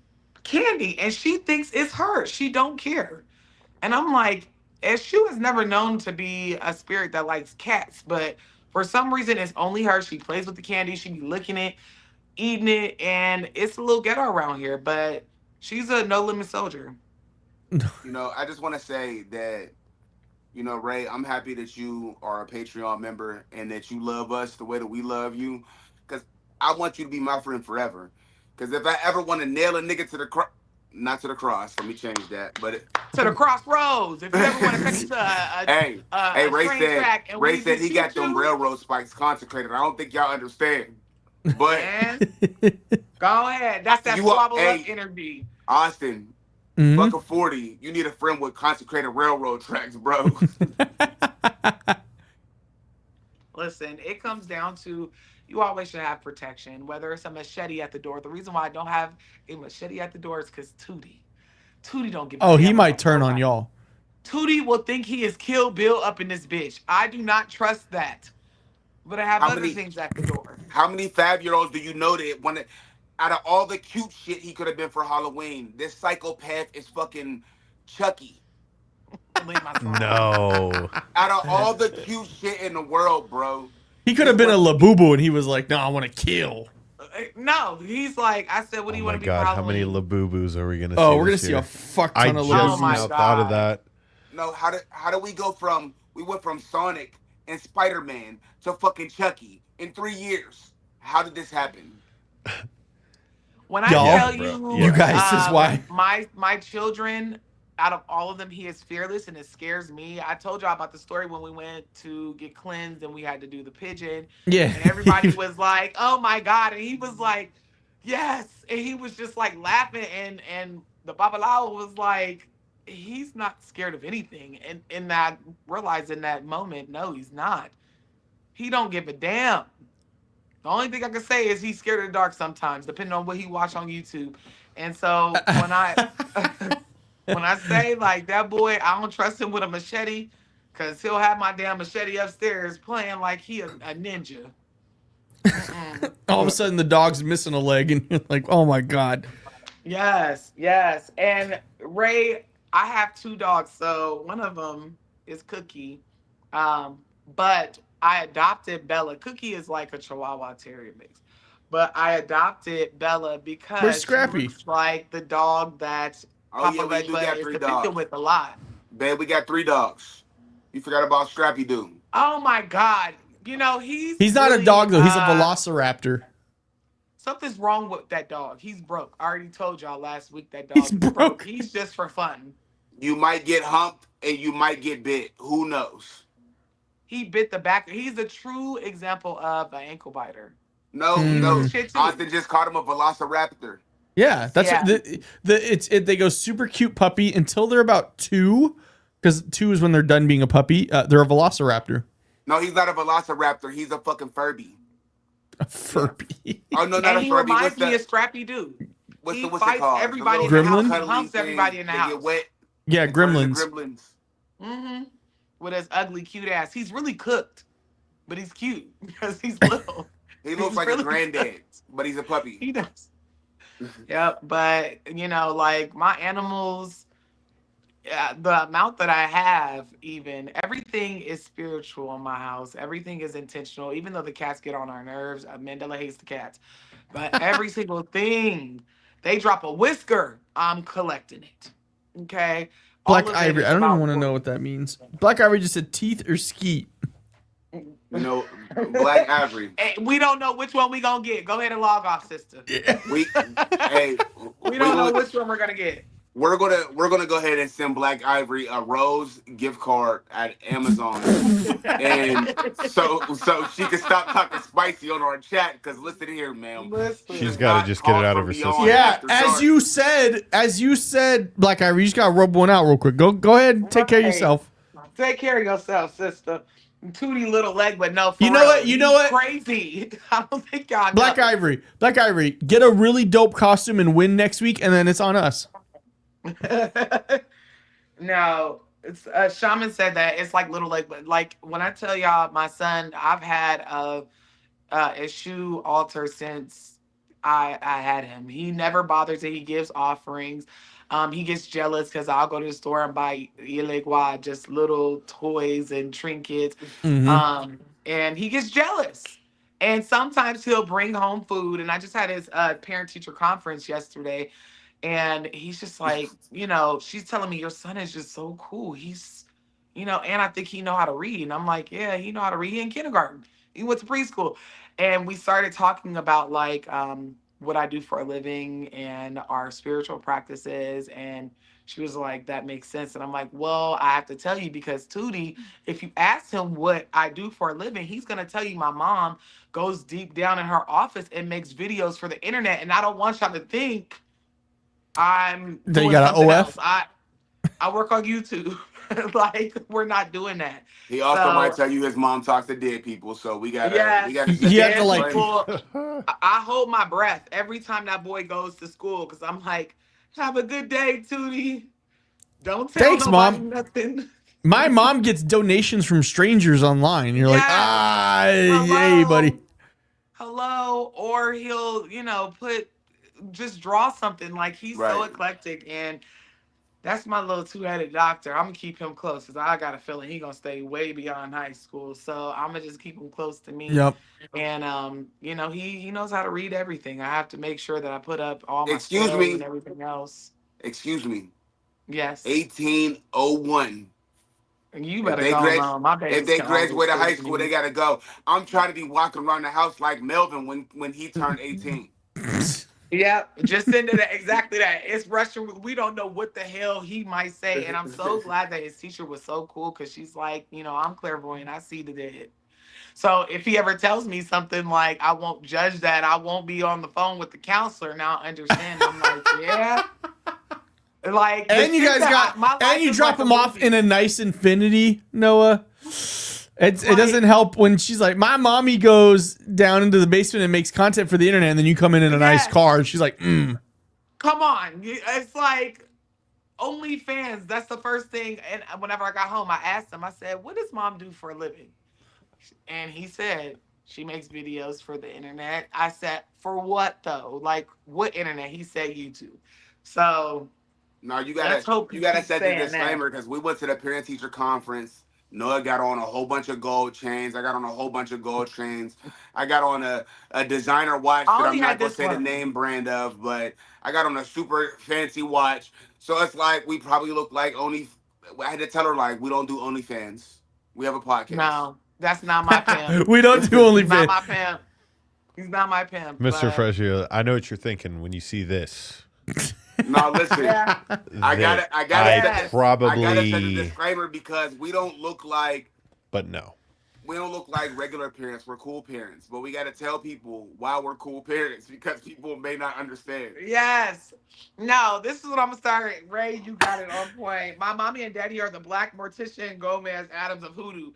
candy. And she thinks it's her. She don't care. And I'm like, Eshu is never known to be a spirit that likes cats. But for some reason, it's only her. She plays with the candy. She be licking it, eating it. And it's a little ghetto around here. But she's a no-limit soldier. You know, I just want to say that, you know, Ray, I'm happy that you are a Patreon member and that you love us the way that we love you. Because I want you to be my friend forever. Because if I ever want to nail a nigga to the cross, not to the cross, let me change that. But to the crossroads. If you ever want to cut to Ray said he got them railroad spikes consecrated. I don't think y'all understand. But go ahead. That's that swabble up energy. Austin. Buck a 40. You need a friend with consecrated railroad tracks, bro. Listen, it comes down to you always should have protection, whether it's a machete at the door. The reason why I don't have a machete at the door is because Tootie don't give a damn. He might turn on y'all. Tootie will think he is Kill Bill up in this bitch. I do not trust that. But I have other things at the door. How many 5-year-olds do you know that want to... Out of all the cute shit he could have been for Halloween, this psychopath is fucking Chucky. No. Out of all the cute shit in the world, bro. He could have been a Labubu and he was like, no, I want to kill. No, he's like, I said, what do you want to be for Halloween? How many Labubus are we going to see? Oh, we're going to see a fuck ton of Labubus. I just thought of that. No, how do we go from... We went from Sonic and Spider-Man to fucking Chucky in 3 years. How did this happen? When I tell you guys is why my children, out of all of them, he is fearless and it scares me. I told y'all about the story when we went to get cleansed and we had to do the pigeon. Yeah. And everybody was like, oh my God. And he was like, yes. And he was just like laughing. And the Babalao was like, he's not scared of anything. And I realized in that moment, no, he's not. He don't give a damn. The only thing I can say is he's scared of the dark sometimes, depending on what he watch on YouTube. And so when I when I say like that boy, I don't trust him with a machete, because he'll have my damn machete upstairs playing like he a ninja. All of a sudden, the dog's missing a leg, and you're like, "Oh my god!" Yes, yes. And Ray, I have 2 dogs, so one of them is Cookie, but I adopted Bella. Cookie is like a Chihuahua Terrier mix, but I adopted Bella Where's because she Scrappy? looks like the dog that Oh, yeah, Papa we do Legba got is 3 depicted dogs. with a lot. Babe, we got 3 dogs. You forgot about Scrappy Doo. Oh my God! You know He's not really, a dog though. He's a velociraptor. Something's wrong with that dog. He's broke. I already told y'all last week that dog He's broke. He's just for fun. You might get humped and you might get bit. Who knows? He bit the back. He's a true example of an ankle biter. No, Mm. no. Shit, too. Austin just called him a velociraptor. Yeah, that's Yeah. They go super cute puppy until they're about 2, because 2 is when they're done being a puppy. They're a velociraptor. No, he's not a velociraptor. He's a fucking Furby. A Furby. Oh, no, not And a he Furby. reminds me of Scrappy Doo. What's He what's it fights called? The everybody little in the house. He Gremlin? cuddly humps everybody in the thing, house. They get wet. Yeah, They turn into Gremlins. Gremlins. Mm-hmm. With his ugly, cute ass. He's really cooked, but he's cute because he's little. He looks He's like really a granddad, but he's a puppy. He does. Yep, but you know, like my animals, the amount that I have, even everything is spiritual in my house. Everything is intentional, even though the cats get on our nerves. Mandela hates the cats, but every single thing, they drop a whisker, I'm collecting it. Okay. Black All of it Ivory. is I don't even about want to know what that means. Black Ivory just said teeth or skeet. You know, Black Ivory. Hey, we don't know which one we gonna get. Go ahead and log off, sister. We hey, We don't know which one we're gonna get. we're gonna go ahead and send Black Ivory a Rose gift card at Amazon, and so she can stop talking spicy on our chat. Because listen here, ma'am, Listen. She's got to just get it out of her system. Yeah, as you said, Black Ivory, you just gotta rub one out real quick. Go ahead and take care of Right. yourself. Take care of yourself, sister. Tootie little leg, but no. For You know real, what? You know he's what? Crazy. I don't think y'all know. Black Ivory, get a really dope costume and win next week, and then it's on us. No, it's Shaman said that it's like little leg, but like when I tell y'all, my son, I've had a shoe altar since I had him. He never bothers it. He gives offerings. He gets jealous because I'll go to the store and buy Ilegua, just little toys and trinkets. Mhm. And he gets jealous. And sometimes he'll bring home food. And I just had his parent-teacher conference yesterday. And he's just like, you know, she's telling me your son is just so cool. He's, you know, and I think he know how to read. And I'm like, yeah, he know how to read. He in kindergarten. He went to preschool. And we started talking about like what I do for a living and our spiritual practices. And she was like, that makes sense. And I'm like, well, I have to tell you because Tootie, if you ask him what I do for a living, he's going to tell you my mom goes deep down in her office and makes videos for the internet. And I don't want y'all to think I'm That you doing got an something OF? else. I work on YouTube. Like we're not doing that. He also So- might tell you his mom talks to dead people, so we gotta. Yes. We gotta You have to, Dead like- people, I hold my breath every time that boy goes to school because I'm like, have a good day, Tootie. Don't tell Thanks, nobody Mom. nothing. My mom gets donations from strangers online. You're like, Yes. hey, buddy. Hello. Or he'll, you know, just draw something. Like he's so Right. eclectic. And that's my little two-headed doctor. I'm gonna keep him close because I got a feeling he's gonna stay way beyond high school. So I'm gonna just keep him close to me. Yep. And you know, he knows how to read everything. I have to make sure that I put up all my Excuse spells me. and everything else. Excuse me. Yes. 1801. And you If better they, go grad- on. My baby's if they can always graduate high take school, me. they gotta go. I'm trying to be walking around the house like Melvin when he turned 18. Yeah, just send it exactly that. It's Russian. We don't know what the hell he might say. And I'm so glad that his teacher was so cool because she's like, you know, I'm clairvoyant. I see the dead. So if he ever tells me something like, I won't judge that, I won't be on the phone with the counselor. Now I understand. I'm like, yeah. Like, the And you shit guys that got, my life and you is drop like a them off movie. in a nice infinity, Noah. It doesn't help when she's like, my mommy goes down into the basement and makes content for the internet, and then you come in a nice Yes. car, and she's like, Come on. It's like OnlyFans. That's the first thing. And whenever I got home, I asked him, I said, what does mom do for a living? And he said, she makes videos for the internet. I said, for what though? Like, what internet? He said YouTube. So No, you let's gotta hope you he gotta keeps set the saying that. disclaimer because we went to the parent teacher conference. Noah got on a whole bunch of gold chains. I got on a whole bunch of gold chains. I got on a designer watch I that only I'm not had gonna this say the one. name brand of, but I got on a super fancy watch. So it's like we probably look like only. I had to tell her like we don't do OnlyFans. We have a podcast. No, that's not my pimp. We don't do He's not OnlyFans. my pimp. He's not my pimp. Mr. but- Fresio, I know what you're thinking when you see this. No, listen. Yeah. I gotta Yes. set the probably, disclaimer because we don't look like but no. we don't look like regular parents. We're cool parents, but we got to tell people why we're cool parents because people may not understand. Yes. No, this is what I'm gonna start. Ray, you got it on point. My mommy and daddy are the Black Morticia Gomez Adams of Hoodoo.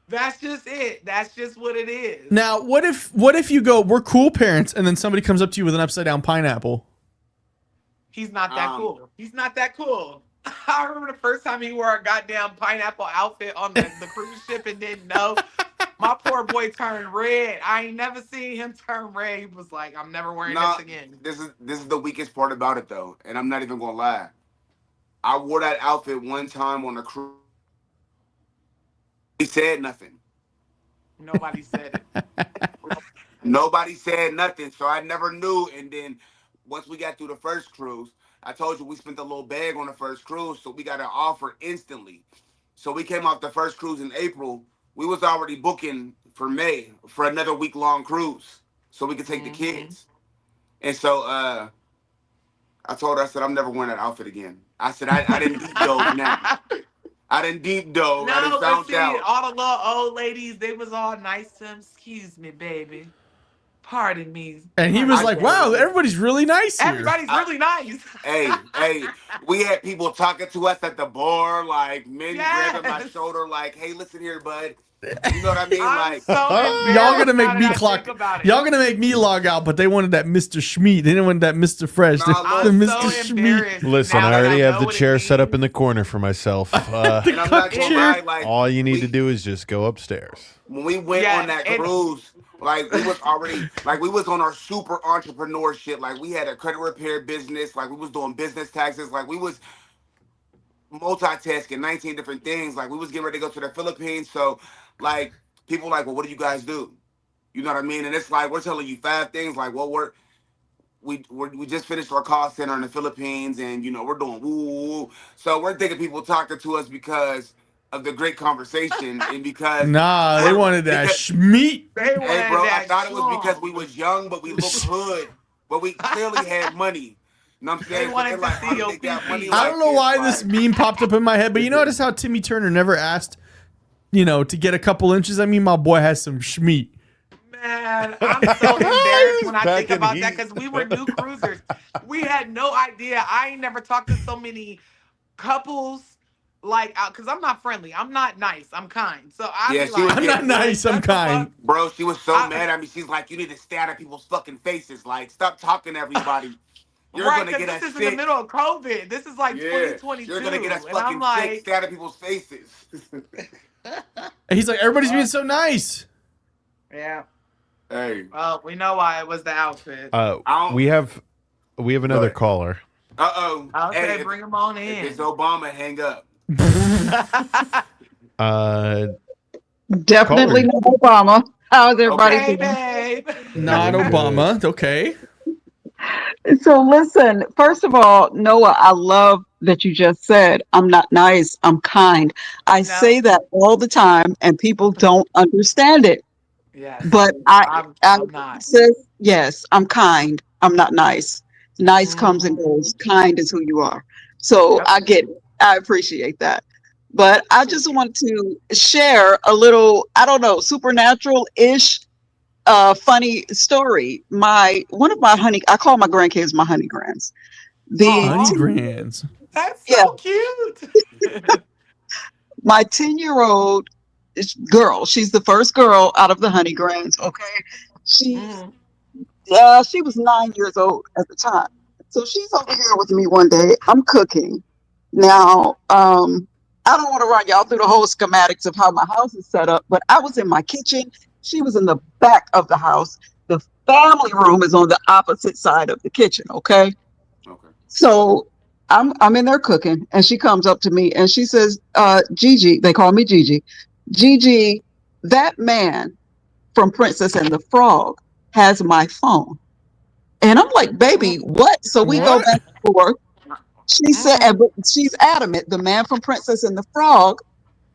That's just it. That's just what it is. Now, what if you go, we're cool parents, and then somebody comes up to you with an upside down pineapple? He's not that cool. He's not that cool. I remember the first time he wore a goddamn pineapple outfit on the cruise ship and didn't know. My poor boy turned red. I ain't never seen him turn red. He was like, I'm never wearing this again. This is the weakest part about it though, and I'm not even gonna lie. I wore that outfit one time on a cruise. He said nothing. Nobody said it. Nobody said nothing, so I never knew. And then once we got through the first cruise, I told you we spent a little bag on the first cruise, so we got an offer instantly. So we came off the first cruise in April. We was already booking for May for another week-long cruise, so we could take the kids. And so I told her, I said, I'm never wearing that outfit again. I said, I didn't deep dove now. I didn't deep dove. I didn't found out. All the little old ladies, they was all nice to him. Excuse me, baby. Pardon me. And he was like, wow, everybody's really nice here. Everybody's really nice. Hey, we had people talking to us at the bar, like men grabbing my shoulder, like, hey, listen here, bud. You know what I mean? I'm Like, y'all gonna make me now that I clock. think about it. Y'all gonna make me log out, but they wanted that Mr. Schmeat. They didn't want that Mr. Fresh. Nah, the I'm Mr. so Schmeat. embarrassed. Listen, now I that already know have the what it chair set up means. in the corner for myself. and I'm not gonna lie, like, All you need to do is just go upstairs. when we went Yeah, on that and- cruise, like we was already, like we was on our super entrepreneur shit. Like we had a credit repair business. Like we was doing business taxes. Like we was multitasking 19 different things. Like we was getting ready to go to the Philippines. So like people like, well, what do you guys do? You know what I mean? And it's like, we're telling you 5 things. Like, well, we just finished our call center in the Philippines and, you know, we're doing woo. So we're thinking people talking to us because of the great conversation and because. Nah, they wanted that Schmeat. They Hey, wanted bro, I that thought it was strong. because we was young, but we looked hood. But we clearly had money. You know what I'm saying? They wanted So to they're like, see how do your they got money PP. I like don't know why this Like, meme popped up in my head, but you notice how Timmy Turner never asked, you know, to get a couple inches. I mean, my boy has some Schmeat. Man, I'm so embarrassed when I Back think in about heat. that because we were new cruisers. We had no idea. I ain't never talked to so many couples like because I'm not friendly. I'm not nice. I'm kind. So I Yeah, be she was like, I'm not nice. I'm "Shut the kind. fuck-" bro, she was so I- mad at me. She's like, you need to stay out of people's fucking faces. Like, stop talking to everybody. You're right, gonna get because us this is sick. in the middle of COVID. This is like Yeah, 2022. you're gonna get us and I'm fucking like, sick. Stay out of people's faces. And he's like, everybody's being so nice. yeah. Hey. Well, we know why it was the outfit. We have another ahead. caller. Uh-oh. I'll Hey, say bring them on if in. it's Obama, hang up. Definitely not Obama. How's everybody Hey, doing? babe. Not Obama. Okay. So listen, first of all, Noah, I love that you just said, I'm not nice, I'm kind. I say that all the time and people don't understand it. Yes. But I'm not. says, yes, I'm kind. I'm not nice. Nice comes and goes. Kind is who you are. So Yep. I get it. I appreciate that. But I just want to share a little, I don't know, supernatural-ish funny story. One of my I call my grandkids my honey grands. Honey grands. That's so cute. My 10-year-old girl, she's the first girl out of the honey grands. Okay, she was 9 years old at the time. So she's over here with me one day. I'm cooking. Now, I don't want to run y'all through the whole schematics of how my house is set up, but I was in my kitchen. She was in the back of the house. The family room is on the opposite side of the kitchen. Okay. Okay. So I'm in there cooking, and she comes up to me and she says, Gigi, they call me Gigi. Gigi, that man from Princess and the Frog has my phone. And I'm like, baby, what? So we go What? back and forth. She said, Mm. but she's adamant. The man from Princess and the Frog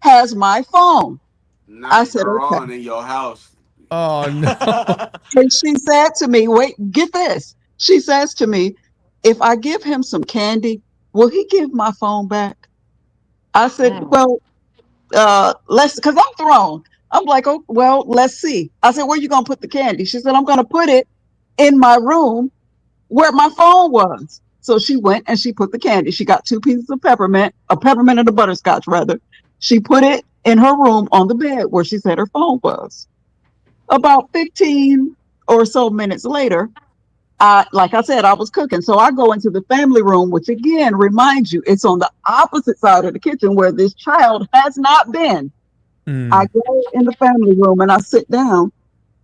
has my phone. I Not said, girl, okay. and in your house. Oh no. And she said to me, wait, get this. She says to me, if I give him some candy, will he give my phone back? I said, Mm. well, let's, because I'm thrown. I'm like, oh, well, let's see. I said, where you going to put the candy? She said, I'm going to put it in my room where my phone was. So she went and she put the candy. She got 2 pieces of peppermint, a peppermint and a butterscotch, rather. She put it in her room on the bed where she said her phone was. About 15 or so minutes later, like I said, I was cooking. So I go into the family room, which again reminds you, it's on the opposite side of the kitchen where this child has not been. I Mm. go in the family room and I sit down.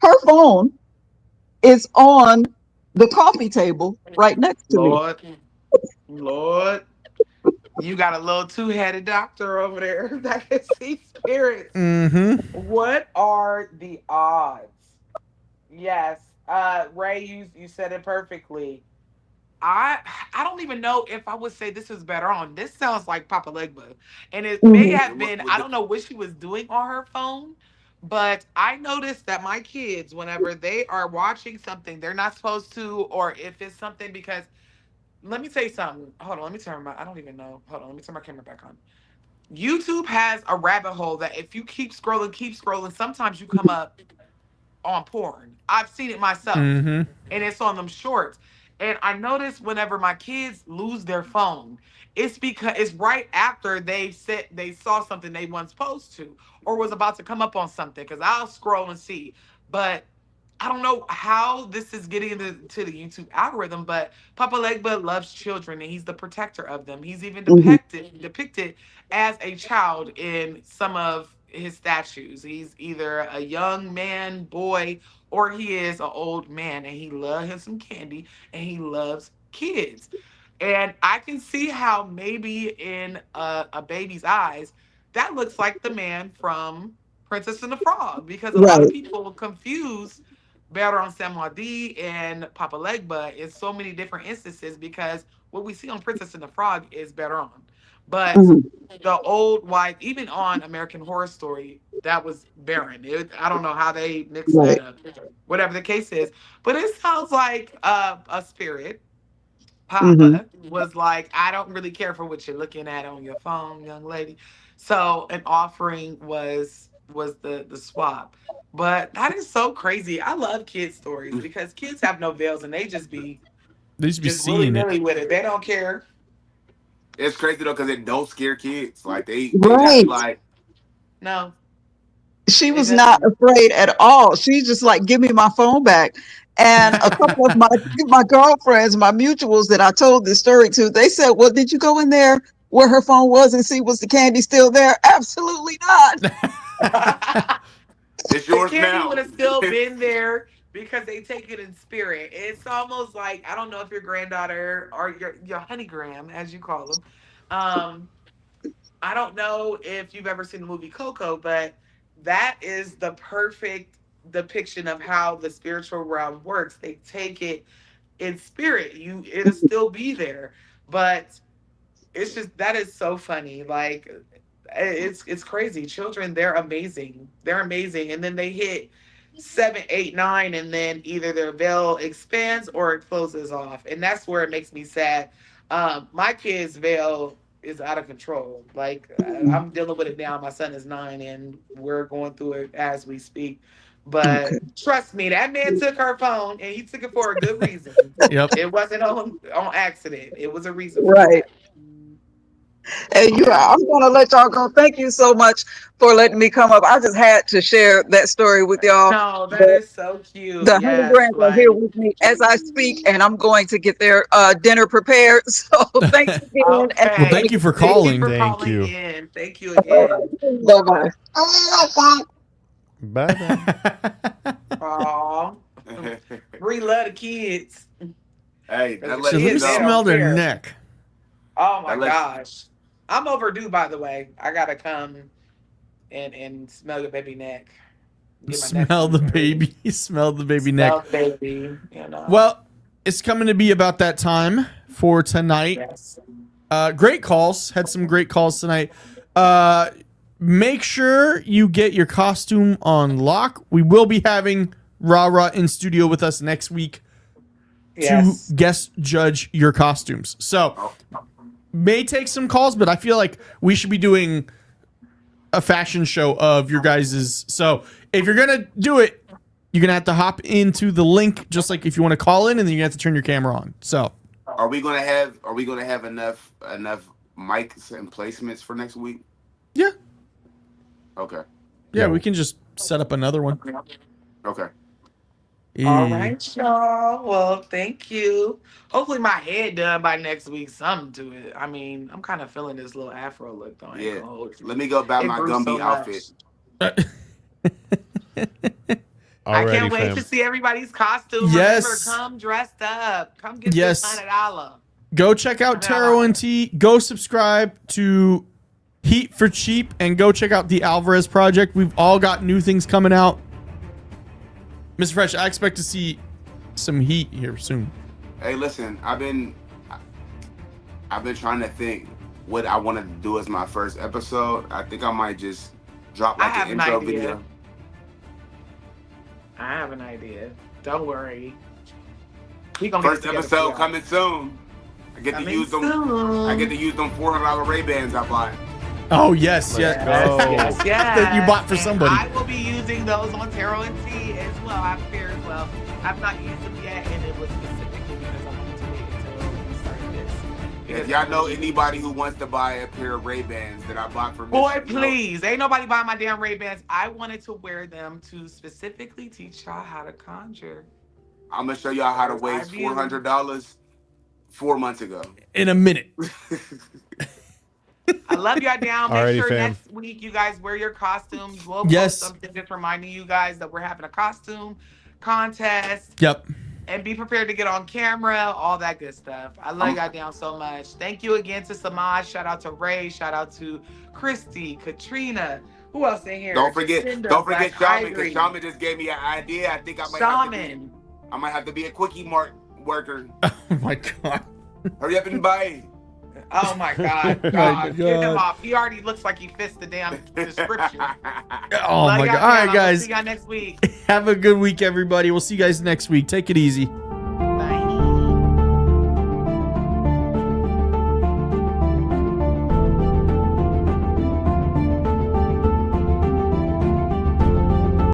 Her phone is on the coffee table right next to me. Lord, Lord, you got a little two-headed doctor over there that can see spirits. Mm-hmm. What are the odds? Yes, Ray, you said it perfectly. I I don't even know if I would say this was better on. This sounds like Papa Legba. And it may Mhm. have been, I don't know what she was doing on her phone, but I noticed that my kids, whenever they are watching something they're not supposed to, or if it's something because let me tell you something. Hold on, let me turn my I don't even know. Hold on, let me turn my camera back on. YouTube has a rabbit hole that if you keep scrolling, sometimes you come up on porn. I've seen it myself, Mm-hmm. and it's on them shorts. And I notice whenever my kids lose their phone, it's because it's right after they said they saw something they weren't supposed to, or was about to come up on something. Because I'll scroll and see, but I don't know how this is getting into to the YouTube algorithm, but Papa Legba loves children and he's the protector of them. He's even Mhm. depicted as a child in some of his statues. He's either a young man, boy, or he is an old man and he loves him some candy and he loves kids. And I can see how maybe in a baby's eyes, that looks like the man from Princess and the Frog because a lot of Right. people confuse Baron Samedi and Papa Legba in so many different instances because what we see on Princess and the Frog is Baron. But Mhm. the old wife, even on American Horror Story, that was Baron. I don't know how they mixed that Right. up, whatever the case is. But it sounds like a spirit Mhm. Papa was like, I don't really care for what you're looking at on your phone, young lady. So an offering was the swap. But that is so crazy. I love kids stories because kids have no veils and they just be They used to be just willy seeing it. nilly with it. They don't care. It's crazy though, because it don't scare kids. Like they just No, be Right. like, no, She it was not doesn't. afraid at all. She's just like, give me my phone back. And a couple of my girlfriends, my mutuals that I told this story to, they said, well, did you go in there where her phone was and see was the candy still there? Absolutely not. it's The yours candy would now. have still been there because they take it in spirit. It's almost like I don't know if your granddaughter or your honeygram, as you call them. Um, I don't know if you've ever seen the movie Coco, but that is the perfect depiction of how the spiritual realm works. They take it in spirit. It'll still be there, but it's just that is so funny. Like it's crazy. Children, they're amazing. They're amazing, and then they hit 7, 8, 9, and then either their veil expands or it closes off, and that's where it makes me sad. My kid's veil is out of control. Like Mhm. I'm dealing with it now. My son is 9, and we're going through it as we speak. Okay. But trust me, that man took her phone, and he took it for a good reason. Yep. It wasn't on accident. It was a reason for Right. that. And I'm going to let y'all go. Thank you so much for letting me come up. I just had to share that story with y'all. No, that is so cute. The honey Yes, brands are here like with me as I speak, and I'm going to get their dinner prepared. So thanks again. okay. Well, thank you for Thank you calling. for Thank calling you. in. Thank you again. Bye-bye. Bye bye. Aw. Bree love the kids. Hey, So that So lets let you me They don't know. smell their care. neck. Oh my That lets- gosh. I'm overdue, by the way. I gotta come and smell your baby neck. Get my neck Smell the smeared. baby. Smell the baby Smell neck. the baby. You know. Well, it's coming to be about that time for tonight. yes. Great calls. Had some great calls tonight. Make sure you get your costume on lock. We will be having Ra in studio with us next week Yes. to guest judge your costumes. So may take some calls, but I feel like we should be doing a fashion show of your guys's. So if you're gonna do it, you're gonna have to hop into the link, just like if you want to call in, and then you have to turn your camera on. So Are we gonna have enough mics and placements for next week? yeah, Okay. yeah, we can just set up another one. Okay. All right, y'all. Well, thank you. Hopefully my head done by next week. Something to it. I mean, I'm kind of feeling this little afro look though. I ain't Yeah. gonna hold you. Let me go buy It my grew Gumby so outfit. much. I Alrighty, can't wait fam. to see everybody's costume. Yes. Remember, come dressed up. Come get Yes. this $100. Go check out Taro and T. Go subscribe to Heat for Cheap and go check out the Alvarez Project. We've all got new things coming out. Mr. Fresh, I expect to see some heat here soon. Hey, listen, I've been trying to think what I wanted to do as my first episode. I think I might just drop I like have an an intro idea. video. I have an idea. Don't worry. We gonna First get it together episode for y'all. coming soon. I get to Coming use them. soon. I get to use them $400 Ray-Bans I bought. Oh, yes. Let's Yeah. go. Yes, yes. That you bought for And somebody. I will be using those on Taro and T as well. I'm fair as well. I've not used them yet, and it was specifically because I wanted to wait until we started this. If y'all know anybody who wants to buy a pair of Ray-Bans that I bought for Boy, Miss- please. Ain't nobody buying my damn Ray-Bans. I wanted to wear them to specifically teach y'all how to conjure. I'm gonna show y'all how to I waste view- $400 4 months ago. In a minute. I love y'all down. Make Alrighty, sure fam. next week you guys wear your costumes. We'll Yes. post something just reminding you guys that we're having a costume contest. Yep. And be prepared to get on camera, all that good stuff. I love y'all down so much. Thank you again to Samaj. Shout out to Ray. Shout out to Christy, Katrina. Who else in here? Don't forget Jacinda, Shaman, Black because Ivory, Shaman just gave me an idea. I think I Shaman. might have to be a quickie worker. Oh, my God. Hurry up and buy it. Oh my God. Oh my God. Get him God. off. He already looks like he fits the damn description. Oh, Love my y'all God. All right, down. We'll guys. see y'all next week. Have a good week, everybody. We'll see you guys next week. Take it easy.